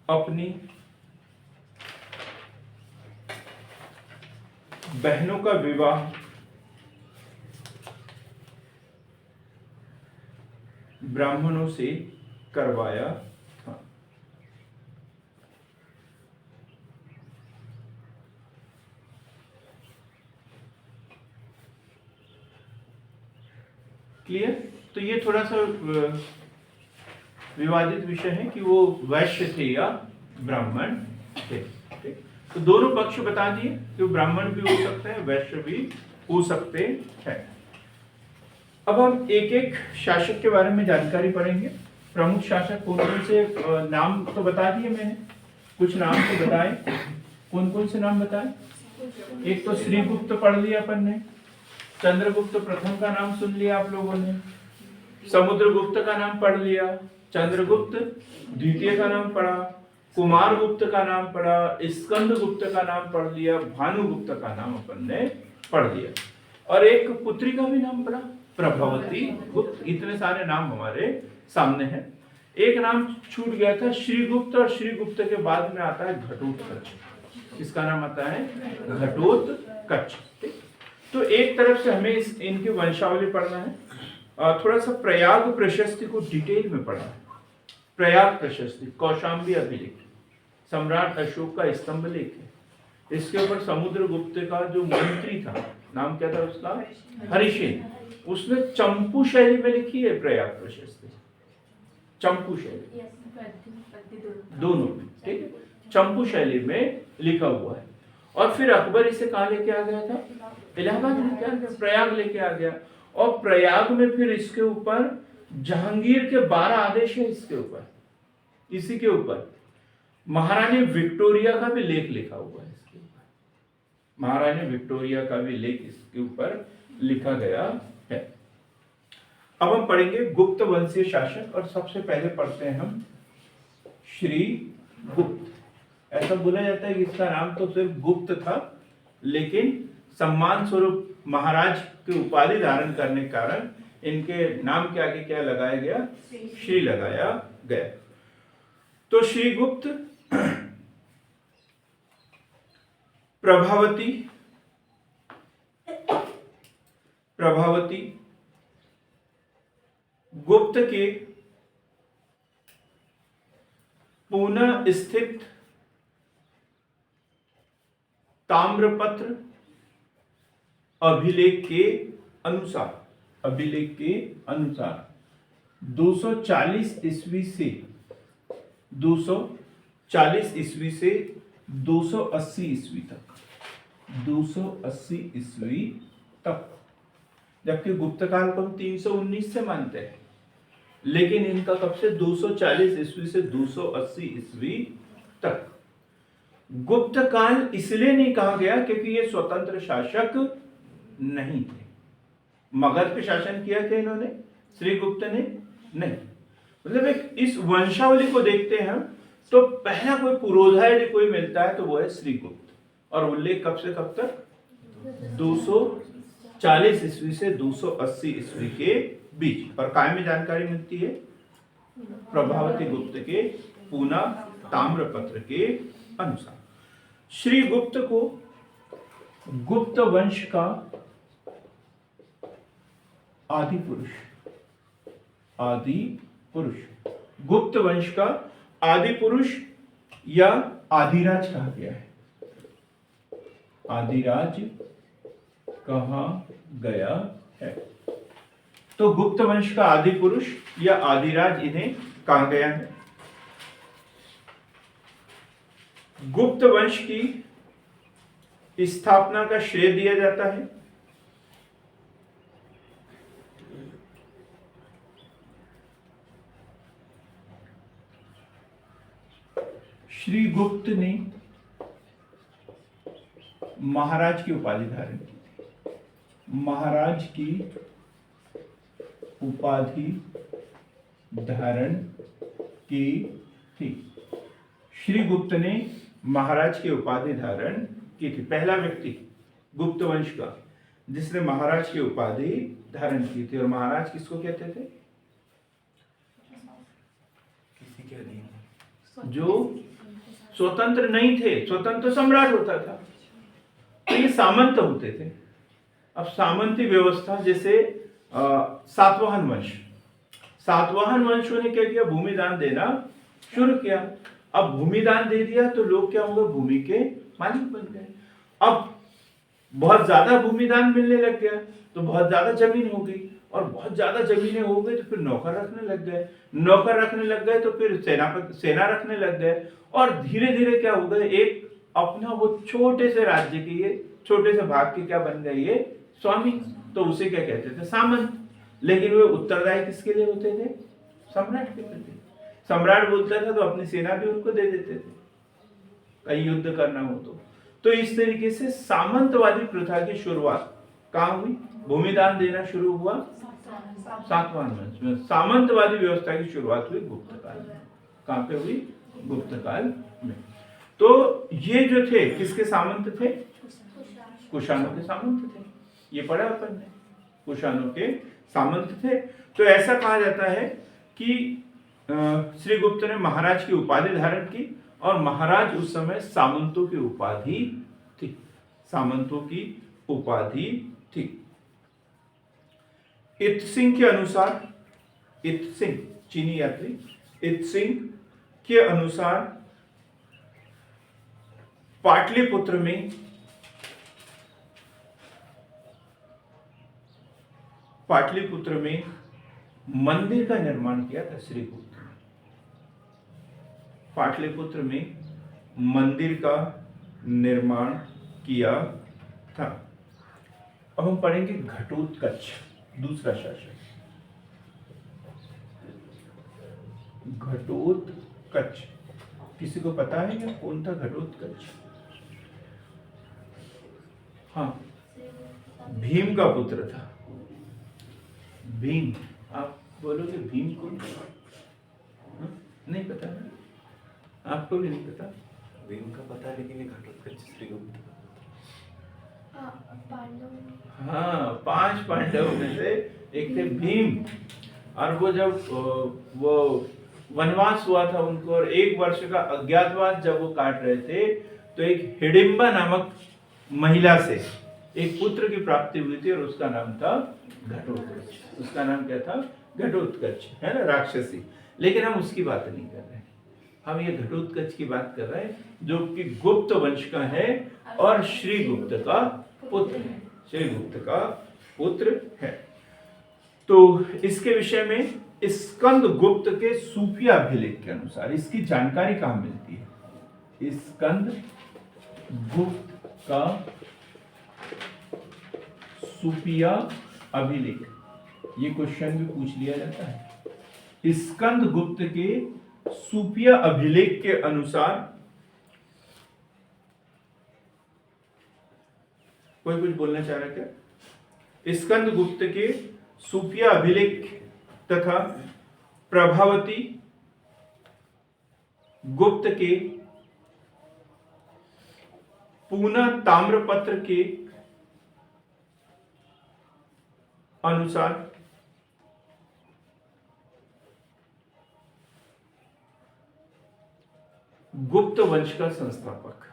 अपनी बहनों का विवाह ब्राह्मणों से करवाया था। क्लियर? तो ये थोड़ा सा विवादित विषय है कि वो वैश्य थे या ब्राह्मण थे। ठीक? तो दोनों पक्ष बता दिए कि वो ब्राह्मण भी हो सकते हैं, वैश्य भी हो सकते हैं। अब हम एक एक शासक के बारे में जानकारी पढ़ेंगे। प्रमुख शासक कौन कौन से, नाम तो बता दिए मैंने, कुछ नाम तो बताए। कौन कौन से नाम बताए? एक तो श्रीगुप्त पढ़ लिया अपन ने, चंद्रगुप्त प्रथम का नाम सुन लिया आप लोगों ने, समुद्रगुप्त का नाम पढ़ लिया, चंद्रगुप्त द्वितीय का नाम पढ़ा, कुमारगुप्त का नाम पढ़ा, स्कंदगुप्त का नाम पढ़ लिया, भानुगुप्त का नाम अपन ने पढ़ लिया, और एक पुत्री का भी नाम पढ़ा, प्रभावती गुप्त। इतने सारे नाम हमारे सामने हैं। एक नाम छूट गया था, श्रीगुप्त, और श्रीगुप्त के बाद में आता है घटोत्कच। किसका नाम आता है? घटोत्कच। तो एक तरफ से हमें इनकी वंशावली पढ़ना है, और थोड़ा सा प्रयाग प्रशस्ति को डिटेल में पढ़ना है। प्रयाग प्रशस्ति कौशाम्बी अभिलेख, सम्राट अशोक का स्तंभ लेख है। इसके ऊपर समुद्रगुप्त का जो मंत्री था, नाम क्या था उसका? हरिसेन। उसने चंपू शैली में लिखी है प्रयाग प्रशस्ति, चंपू शैली दोनों में, ठीक है, चंपू शैली में लिखा हुआ है। और फिर अकबर इसे कहाँ लेके आ गया था? इलाहाबाद लेके आ गया, प्रयाग लेके आ गया। और प्रयाग में फिर इसके ऊपर जहांगीर के 12 आदेश है, इसके ऊपर, इसी के ऊपर महारानी विक्टोरिया का भी लेख लिखा हुआ है। इसके ऊपर महारानी विक्टोरिया का भी लेख इसके ऊपर लिखा गया है। अब हम पढ़ेंगे गुप्त वंशीय शासक, और सबसे पहले पढ़ते हैं हम श्री गुप्त। ऐसा बोला जाता है कि इसका नाम तो सिर्फ गुप्त था, लेकिन सम्मान स्वरूप महाराज की उपाधि धारण करने के कारण इनके नाम के आगे क्या लगाया गया? श्री लगाया गया। तो श्री गुप्त प्रभावती गुप्त के पुनः स्थित ताम्रपत्र अभिलेख के अनुसार 240 ईस्वी से 280 ईस्वी तक, 280 ईस्वी तक, जबकि गुप्त काल को हम 319 से मानते हैं, लेकिन इनका कब से? 240 ईस्वी से 280 ईस्वी तक। गुप्त काल इसलिए नहीं कहा गया क्योंकि ये स्वतंत्र शासक नहीं थे। मगध पे शासन किया क्या इन्होंने? श्रीगुप्त ने? नहीं। मतलब एक इस वंशावली को देखते हैं हम, तो पहला कोई पुरोधा यदि कोई मिलता है तो वो है श्रीगुप्त, और उल्लेख कब से कब तक? 240 ईस्वी से 280 ईस्वी के बीच। और काय में जानकारी मिलती है? प्रभावती गुप्त के पूना ताम्रपत्र के अनुसार। श्रीगुप्त को गुप्त वंश का आदि पुरुष, गुप्त वंश का आदि पुरुष या आदिराज कहा गया है। आदिराज कहा गया है। तो गुप्त वंश का आदि पुरुष या आदिराज इन्हें कहा गया है। गुप्त वंश की स्थापना का श्रेय दिया जाता है श्रीगुप्त ने महाराज की उपाधि धारण की। महाराज की उपाधि धारण की थी। श्रीगुप्त ने महाराज की उपाधि धारण की थी। पहला व्यक्ति गुप्त वंश का जिसने महाराज की उपाधि धारण की थी। और महाराज किसको कहते थे? जो स्वतंत्र नहीं थे, स्वतंत्र सम्राट होता था, तो ये सामंत होते थे। अब सामंती व्यवस्था जैसे सातवाहन वंश, सातवाहन वंशों ने क्या किया, भूमि दान देना शुरू किया। अब भूमि दान दे दिया तो लोग क्या होंगे, भूमि के मालिक बन गए। अब बहुत ज्यादा भूमि दान मिलने लग गया तो बहुत ज्यादा जमीन हो गई, और बहुत ज्यादा जमीनें हो गई तो फिर नौकर रखने लग गए, नौकर रखने लग गए तो फिर सेना रखने लग गए, और धीरे धीरे क्या हो गए, एक अपना वो छोटे से राज्य के, ये छोटे से भाग के क्या बन गए, ये स्वामी। तो उसे क्या कहते थे, सामंत। लेकिन वे उत्तरदायी किसके लिए होते थे, सम्राट के प्रति। सम्राट बोलता था तो अपनी सेना भी उनको दे देते थे कहीं युद्ध करना हो तो इस तरीके से सामंतवादी प्रथा की शुरुआत कहाँ हुई, भूमिदान देना शुरू हुआ सातवाहन वंश में। सामंतवादी व्यवस्था की शुरुआत हुई गुप्त काल में। कहाँ पे हुई, गुप्त काल में। तो ये जो थे किसके सामंत थे, कुषाणों के सामंत थे। ये पढ़ा अपन ने, कुषाणों के सामंत थे। तो ऐसा कहा जाता है कि श्री गुप्त ने महाराज की उपाधि धारण की, और महाराज उस समय सामंतों की उपाधि थी, सामंतों की उपाधि थी। इत सिंह के अनुसार, इत सिंह चीनी यात्री, इत सिंह के अनुसार पाटलिपुत्र में मंदिर का निर्माण किया था श्री गुप्त ने। पाटलिपुत्र में मंदिर का निर्माण किया था। अब हम पढ़ेंगे घटोत्कच, दूसरा शासक घटोत्कच। किसी को पता है क्या कौन था घटोत्कच? हाँ, भीम का पुत्र था। भीम, आप बोलोगे भीम कौन? नहीं पता ना, आपको भी नहीं पता? भीम का पता है, लेकिन ये घटोत्कच श्रीगुप्त हाँ, 5 पांडवों में से एक थे भीम। और वो जब वो वनवास हुआ था उनको, और 1 वर्ष का अज्ञातवास जब वो काट रहे थे, तो एक हिडिंबा नामक महिला से एक पुत्र की प्राप्ति हुई थी, और उसका नाम था घटोत्कच। उसका नाम क्या था? घटोत्कच, है ना, राक्षसी। लेकिन हम उसकी बात नहीं कर रहे हैं, हम ये घटोत्कच की बात कर रहे हैं, जो कि गुप्त वंश का है और श्री गुप्त का पुत्र है, श्री गुप्त का पुत्र है। तो इसके विषय में स्कंद गुप्त के सूफिया अभिलेख के अनुसार इसकी जानकारी कहाँ मिलती है? स्कंद गुप्त का सूफिया अभिलेख, ये क्वेश्चन भी पूछ लिया जाता है। स्कंद गुप्त के सूफिया अभिलेख के अनुसार, कोई कुछ बोलना चाह रहा है क्या? स्कंद गुप्त के सूफिया अभिलेख तथा प्रभावती गुप्त के पूना ताम्रपत्र के अनुसार गुप्त वंश का संस्थापक,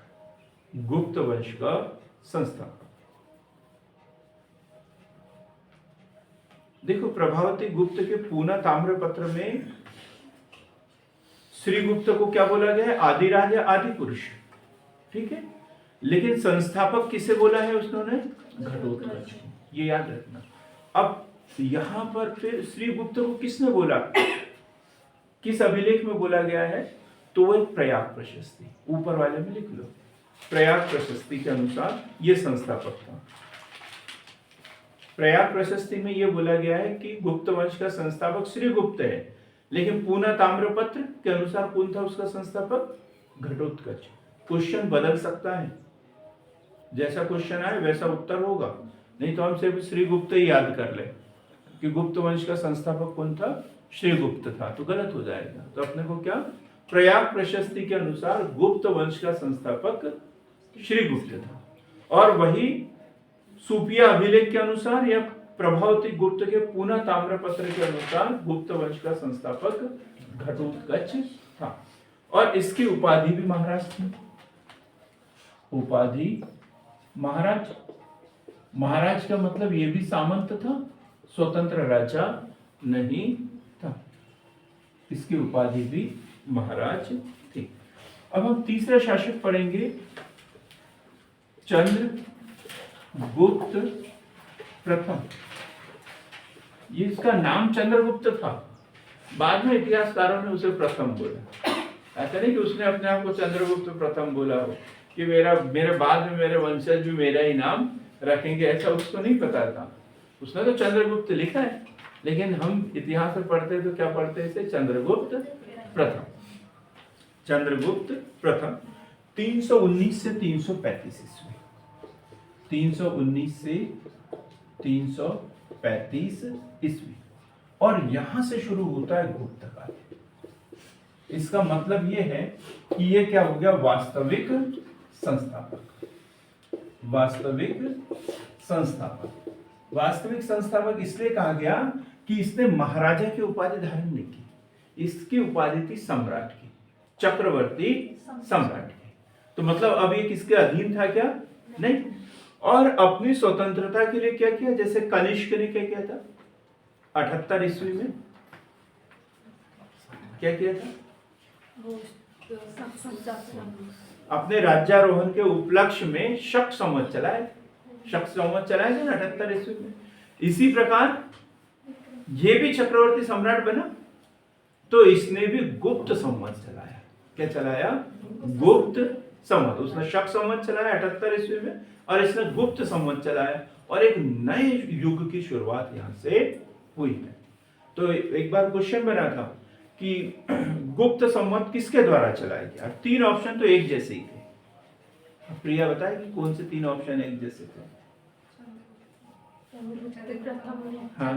गुप्त वंश का संस्थापक, देखो प्रभावती गुप्त के पूना ताम्रपत्र में श्री गुप्त को क्या बोला गया है? आदिराज या आदि पुरुष, ठीक है। लेकिन संस्थापक किसे बोला है उसने? घटोत्कच, ये याद रखना। अब यहां पर फिर श्री गुप्त को किसने बोला, किस अभिलेख में बोला गया है? तो वह प्रयाग प्रशस्ति, ऊपर वाले में लिख लो, प्रयाग प्रशस्ति के अनुसार ये संस्थापक था। प्रयाग प्रशस्ति में यह बोला गया है कि गुप्त वंश का संस्थापक श्री गुप्त है, लेकिन पूना ताम्रपत्र के अनुसार कौन था उसका संस्थापक? घटोत्कच। क्वेश्चन बदल सकता है, जैसा क्वेश्चन आए वैसा उत्तर होगा, नहीं तो हम सिर्फ श्री गुप्त ही याद कर ले कि गुप्त वंश का संस्थापक कौन था? श्री गुप्त था, तो गलत हो जाएगा। तो अपने को क्या, प्रयाग प्रशस्ति के अनुसार गुप्त वंश का संस्थापक श्री गुप्त था, और वही सूफिया अभिलेख के अनुसार या प्रभावती गुप्त के पूना ताम्रपत्र के अनुसार गुप्त वंश का संस्थापक घटोत्कच था। और इसकी उपाधि भी महाराज थी। उपाधि महाराज। महाराज का मतलब ये भी सामंत था, स्वतंत्र राजा नहीं था। इसकी उपाधि भी महाराज थी। अब हम तीसरा शासक पढ़ेंगे, चंद्रगुप्त प्रथम। ये इसका नाम चंद्रगुप्त था, बाद में इतिहासकारों ने उसे प्रथम बोला। ऐसा नहीं कि उसने अपने आप को चंद्रगुप्त प्रथम बोला हो कि मेरे बाद में मेरे वंशज भी मेरा ही नाम रखेंगे, ऐसा उसको नहीं पता था। उसने तो चंद्रगुप्त लिखा है, लेकिन हम इतिहास में पढ़ते तो क्या पढ़ते हैं इसे, चंद्रगुप्त प्रथम। चंद्रगुप्त प्रथम 319 से 335 ईस्वी। 319 से 335 ईस्वी। और यहां से शुरू होता है गुप्त काल। इसका मतलब यह है कि ये क्या हो गया, वास्तविक संस्थापक। वास्तविक संस्थापक। वास्तविक संस्थापक इसलिए कहा गया कि इसने महाराजा की उपाधि धारण नहीं की, इसकी उपाधि थी सम्राट की, चक्रवर्ती सम्राट की। तो मतलब अब ये किसके अधीन था, क्या नहीं। और अपनी स्वतंत्रता के लिए क्या किया, जैसे कनिष्क ने क्या किया था 78 ईस्वी में, क्या किया था, अपने राज्यारोहण के उपलक्ष्य में शक संवत चलाए। शक संवत चलाए थे ना 78 ईस्वी में। इसी प्रकार ये भी चक्रवर्ती सम्राट बना, तो इसने भी गुप्त संवत चलाया। क्या चलाया, गुप्त संवत। उसने शक संवत चलाया 78 ईस्वी में, और इसने गुप्त संवत चलाया, और एक नए युग की शुरुआत यहां से हुई है। तो एक बार क्वेश्चन बना था कि गुप्त संवत किसके द्वारा चलाया गया। 3 ऑप्शन तो एक जैसे ही थे। प्रिया बताए कि कौन से 3 ऑप्शन एक जैसे थे। हाँ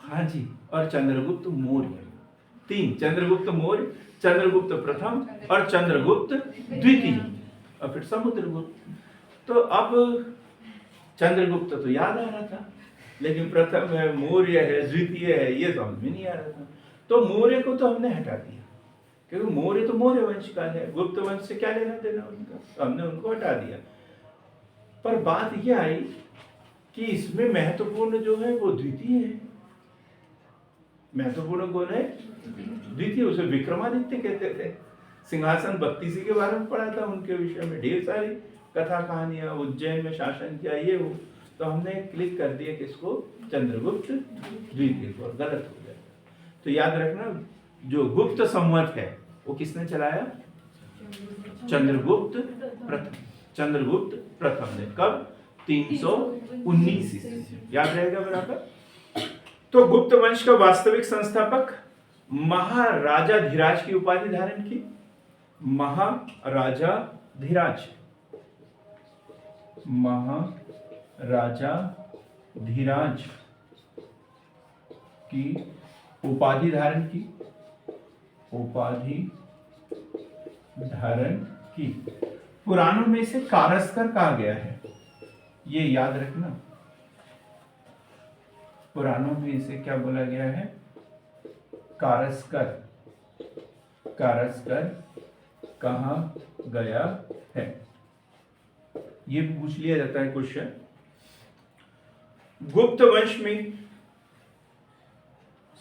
हाँ जी, और चंद्रगुप्त मौर्य। 3, चंद्रगुप्त मौर्य, चंद्रगुप्त प्रथम और चंद्रगुप्त द्वितीय, और फिर समुद्रगुप्त। तो अब चंद्रगुप्त तो याद आ रहा था, लेकिन प्रथम है, मौर्य है, द्वितीय है, ये समझ में नहीं आ रहा था। तो मौर्य को तो हमने हटा दिया, क्योंकि मौर्य तो मौर्य वंश का है, गुप्त वंश से क्या लेना देना उनका, तो हमने उनको हटा दिया। पर बात यह आई कि इसमें महत्वपूर्ण जो है वो द्वितीय है। महत्वपूर्ण कौन है, द्वितीय। उसे विक्रमादित्य कहते थे। सिंहासन बत्तीसी के बारे में पढ़ा था, उनके विषय में ढेर सारी कथा कहानियां, उज्जैन में शासन किया, ये वो। तो हमने क्लिक कर दिया किसको, चंद्रगुप्त द्वितीय को, गलत हो गया। तो याद रखना, जो गुप्त संवत है वो किसने चलाया, चंद्रगुप्त प्रथम। चंद्रगुप्त प्रथम ने, कब, 319 ईस्वी। याद रहेगा बराबर। तो गुप्त वंश का वास्तविक संस्थापक महाराजाधिराज की उपाधि धारण की। महाराजाधिराज, महाराजाधिराज की उपाधि धारण की। उपाधि धारण की। पुराणों में इसे कारस्कर कहा गया है, ये याद रखना। पुराणों में इसे क्या बोला गया है, कारस्कर। कारस्कर कहा गया है, ये पूछ लिया जाता है क्वेश्चन। गुप्त वंश में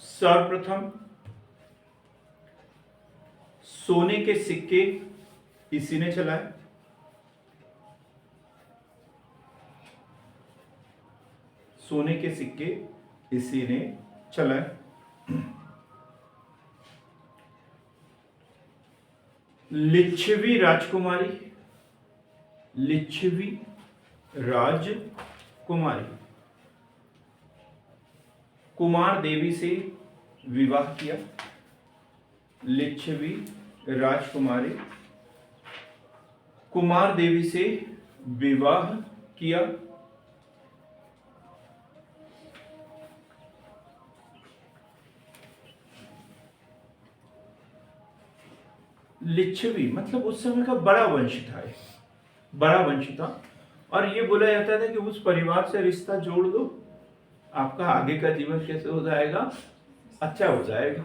सर्वप्रथम सोने के सिक्के इसी ने चलाए। सोने के सिक्के इसी ने चलाए। लिच्छवी राजकुमारी, लिच्छवी राजकुमारी कुमार देवी से विवाह किया। लिच्छवी राजकुमारी कुमार देवी से विवाह किया। लिच्छवी मतलब उस समय का बड़ा वंश था, बड़ा वंश था, और ये बोला जाता था कि उस परिवार से रिश्ता जोड़ दो, आपका आगे का जीवन कैसे हो जाएगा, अच्छा हो जाएगा।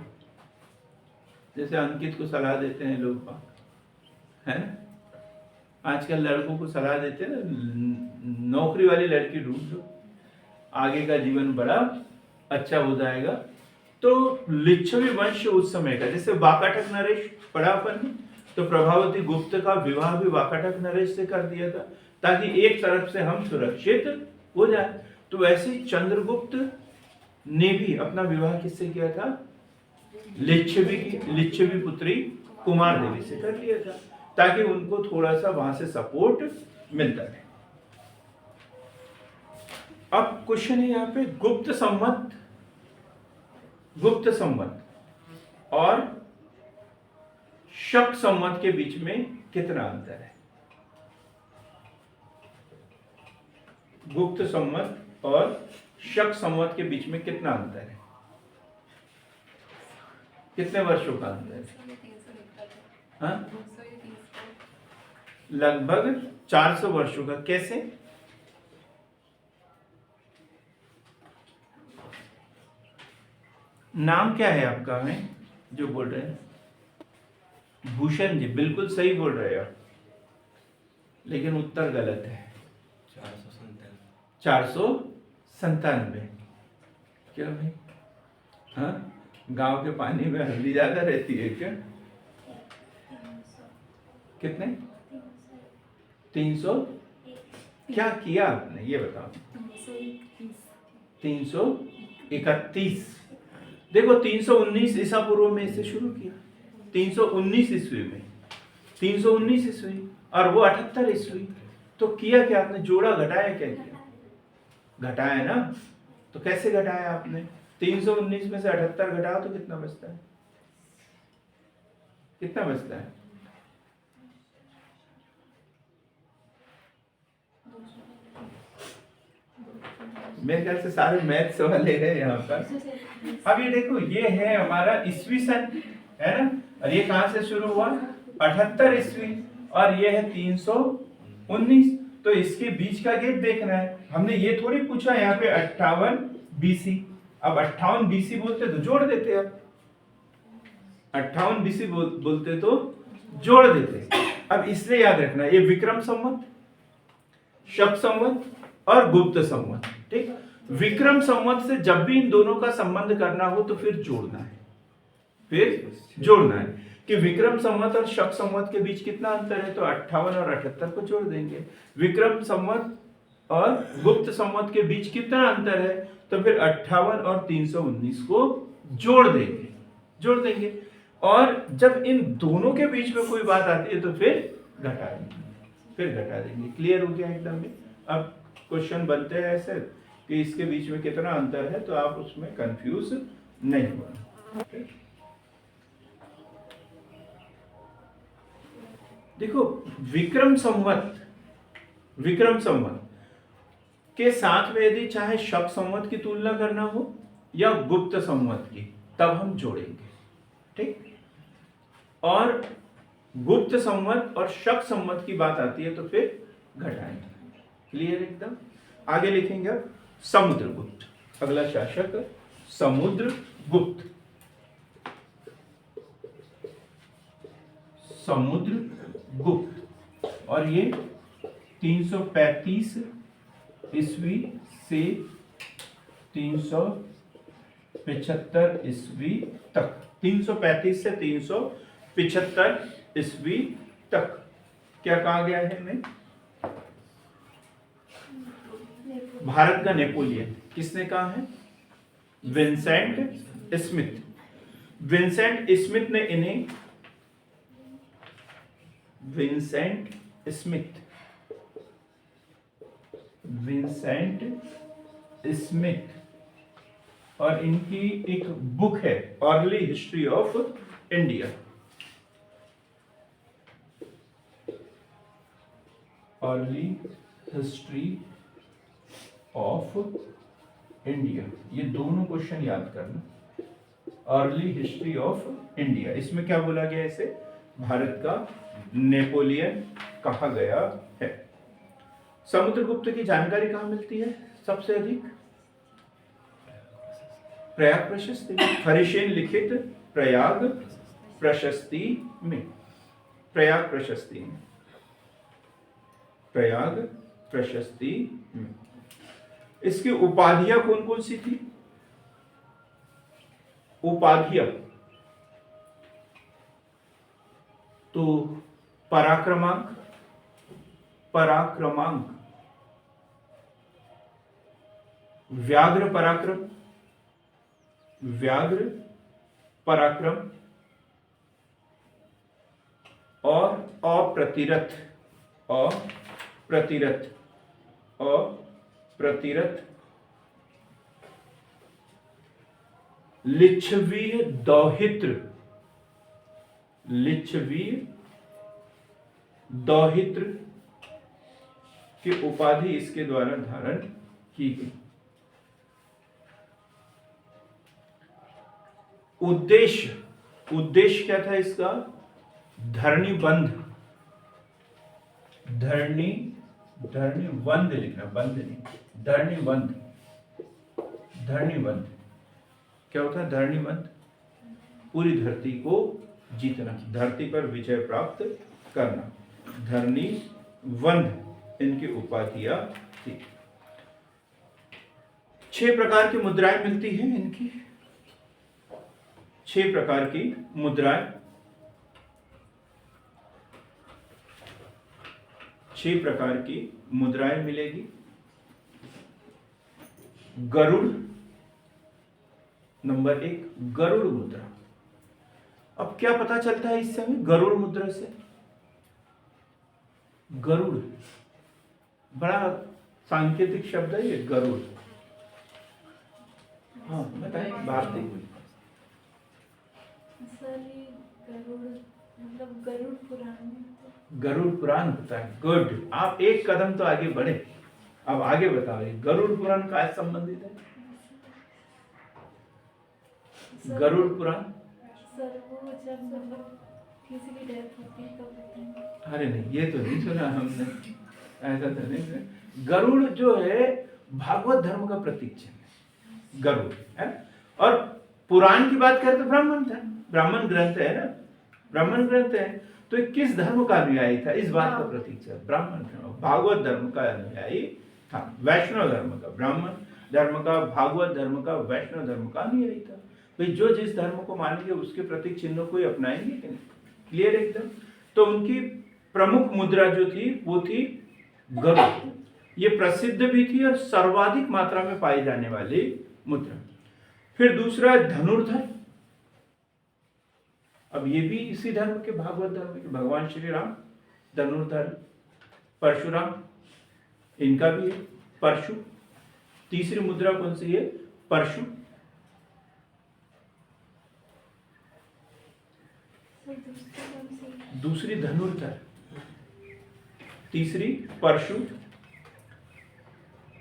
जैसे अंकित को सलाह देते हैं लोग, है ना? आजकल लड़कों को सलाह देते हैं ना, नौकरी वाली लड़की ढूंढ लो, आगे का जीवन बड़ा अच्छा हो जाएगा। तो लिच्छवी वंश उस समय का, जैसे वाकाटक नरेश पढ़ा अपन ने, तो प्रभावती गुप्त का विवाह भी वाकाटक नरेश से कर दिया था, ताकि एक तरफ से हम सुरक्षित हो जाए। तो वैसे ही चंद्रगुप्त ने भी अपना विवाह किससे किया था? लिच्छवी पुत्री कुमार देवी से कर लिया था, ताकि उनको थोड़ा सा वहां से सपोर्ट मिलता रहे। अब क्वेश्चन है यहाँ पे, गुप्त संवत और शक संवत के बीच में कितना अंतर है? गुप्त संवत और शक संवत के बीच में कितना अंतर है? कितने वर्षों का अंतर है? हाँ? लगभग 400 वर्षों का। कैसे? नाम क्या है आपका? हमें जो बोल रहे हैं भूषण जी, बिल्कुल सही बोल रहे हैं आप, लेकिन उत्तर गलत है। 497। क्या भाई? हाँ, गांव के पानी में हल्दी ज्यादा रहती है क्या? कितने? 300। क्या किया आपने ये बताओ? 331। देखो 319 ईसा पूर्व में इसे शुरू किया, 319 ईस्वी में, 319 ईस्वी, और वो 78 ईस्वी। तो किया क्या आपने? जोड़ा घटाया? क्या किया? घटाया ना। तो कैसे घटाया आपने? 319 में से 78 घटाओ तो कितना बचता है? कितना बचता है? मेरे ख्याल से सारे मैथ्स वाले हैं यहाँ पर। अब ये देखो, ये है हमारा ईस्वी सन, है ना? और ये कहां से शुरू हुआ? 78 ईस्वी, और ये है 319। तो इसके बीच का गैप देखना है। हमने ये थोड़ी पूछा यहाँ पे 58 BC। अब 58 BC बोलते तो जोड़ देते, अब 58 BC बोलते तो जोड़ देते। अब इसलिए याद रखना, ये विक्रम संवत, शक संवत और गुप्त संवत, ठीक? विक्रम संवत से जब भी इन दोनों का संबंध करना हो तो फिर जोड़ना है, कि विक्रम संवत और शक संवत के बीच कितना अंतर है, तो 58 और 78 को जोड़ देंगे। विक्रम संवत और गुप्त संवत के बीच कितना अंतर है, तो फिर 58 और 319 को जोड़ देंगे। और जब इन दोनों के बीच में कोई बात आती है तो फिर घटा देंगे। क्लियर हो गया एकदम में? अब क्वेश्चन बनते हैं ऐसे कि इसके बीच में कितना अंतर है, तो आप उसमें कंफ्यूज नहीं होना। देखो, विक्रम संवत के साथ में यदि चाहे शक संवत की तुलना करना हो या गुप्त संवत की, तब हम जोड़ेंगे, ठीक? और गुप्त संवत और शक संवत की बात आती है तो फिर घटाएंगे। क्लियर एकदम? आगे लिखेंगे अब समुद्रगुप्त। अगला शासक समुद्रगुप्त। और ये 335 ईस्वी से 375 ईस्वी तक, 335 से 375 ईस्वी तक। क्या कहा गया है हमें? भारत का नेपोलियन। किसने कहा है? विंसेंट स्मिथ ने इन्हें, विंसेंट स्मिथ, और इनकी एक बुक है early history of India. Early history of India, ये दोनों क्वेश्चन याद करना। अर्ली हिस्ट्री ऑफ इंडिया, इसमें क्या बोला गया? इसे भारत का नेपोलियन कहा गया है। समुद्रगुप्त की जानकारी कहां मिलती है सबसे अधिक? प्रयाग प्रशस्ति, हरिसेन लिखित प्रयाग प्रशस्ति में, प्रयाग प्रशस्ति में, प्रयाग प्रशस्ति में। इसकी उपाधियां कौन कौन सी थी? उपाधियां तो पराक्रमांक, पराक्रमांक, व्याघ्र पराक्रम, व्याघ्र पराक्रम और अप्रतिरथ, अप्रतिरथ, अप्रतिरथ, लिच्छवीय दौहित्र, लिच्छवीय दौहित्र की उपाधि इसके द्वारा धारण की गई। उद्देश्य, उद्देश्य क्या था इसका? धरणी बंध, धरणी, धरणी बंध लिखना, बंध नहीं, धरणी बंध, धरणी बंध क्या होता है? धरणी बंध पूरी धरती को जीतना, धरती पर विजय प्राप्त करना, धरणी वंध इनकी उपाधियां थी। 6 प्रकार की मुद्राएं मिलती हैं इनकी, 6 प्रकार की मुद्राएं, 6 प्रकार की मुद्राएं मिलेगी। गरुड़ नंबर 1, गरुड़ मुद्रा। अब क्या पता चलता है इस समय गरुड़ मुद्रा से? गरुड़ बड़ा सांकेतिक शब्द है ये, गरुड़। हाँ बताइए भारती। सर ये गरुड़ मतलब गरुड़ पुराण में गरुड़ पुराण होता है। गुड, आप एक कदम तो आगे बढ़े। अब आगे बताओ गरुड़ पुराण का संबंधित है? गरुड़ पुराण सर वो जब मतलब किसी की डेथ होती है तब होते हैं। अरे नहीं, ये तो नहीं सुना हमने, ऐसा तो नहीं सुना। गरुड़ जो है भागवत धर्म का प्रतीक चिन्ह है, गरुड़ है। और पुराण की बात करें तो ब्राह्मण था, ब्राह्मण ग्रंथ है ना, ब्राह्मण ग्रंथ है। तो ये किस धर्म का अनुयायी था? इस बात का प्रतीक है ब्राह्मण धर्म, भागवत धर्म का अनुयायी था, वैष्णव धर्म का, ब्राह्मण धर्म का, भागवत धर्म का, वैष्णव धर्म का अनुयायी था। भाई जो जिस धर्म को मानेंगे उसके प्रतीक चिन्हों को ही अपनाएंगे कि नहीं? क्लियर एकदम। तो उनकी प्रमुख मुद्रा जो थी वो थी गरुड़। ये प्रसिद्ध भी थी और सर्वाधिक मात्रा में पाई जाने वाली मुद्रा। फिर दूसरा धनुर्धर। अब ये भी इसी धर्म के, भागवत धर्म के, भगवान श्री राम धनुर्धर, परशुराम इनका भी है, परशु। तीसरी मुद्रा कौन सी है? परशु। दूसरी धनुर्धर, तीसरी परशु,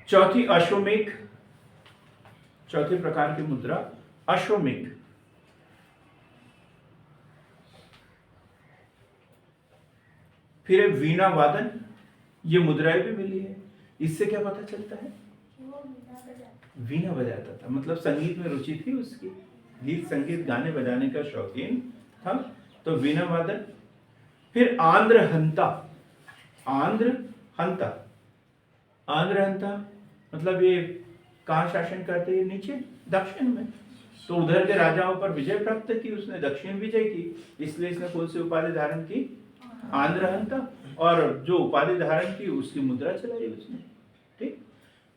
चौथी अश्वमेघ, चौथे प्रकार की मुद्रा अश्वमेघ। फिर वीणा वादन, ये मुद्राएं भी मिली है। इससे क्या पता चलता है? वीणा बजाता था, मतलब संगीत में रुचि थी उसकी, गीत संगीत गाने बजाने का शौकीन था, तो वीणा वादन। फिर आंध्र हंता, आंध्र हंता, आंध्र हंता मतलब ये कहाँ शासन करते हैं? नीचे दक्षिण में। तो उधर के राजाओं पर विजय प्राप्त की उसने, दक्षिण विजय की, इसलिए इसने कौन सी उपाधि धारण की? आंध्र हंता। और जो उपाधि धारण की उसकी मुद्रा चलाई उसने। ठीक,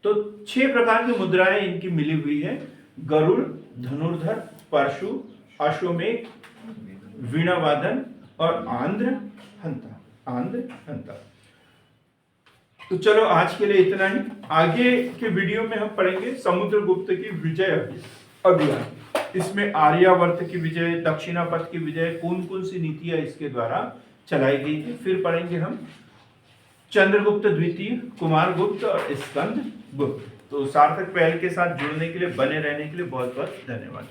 तो 6 प्रकार की मुद्राएं इनकी मिली हुई है, गरुड़, धनुर्धर, परशु, अश्वमेघ, वीणा वादन और आंध्र हंता, आंध्र हंता। तो चलो आज के लिए इतना ही। आगे के वीडियो में हम पढ़ेंगे समुद्रगुप्त की विजय अभियान। इसमें आर्यावर्त की विजय, दक्षिणापथ की विजय, कौन कौन सी नीतियां इसके द्वारा चलाई गई थी। फिर पढ़ेंगे हम चंद्रगुप्त द्वितीय, कुमारगुप्त और स्कंद गुप्त। तो सार्थक पहल के साथ जुड़ने के लिए, बने रहने के लिए बहुत बहुत धन्यवाद।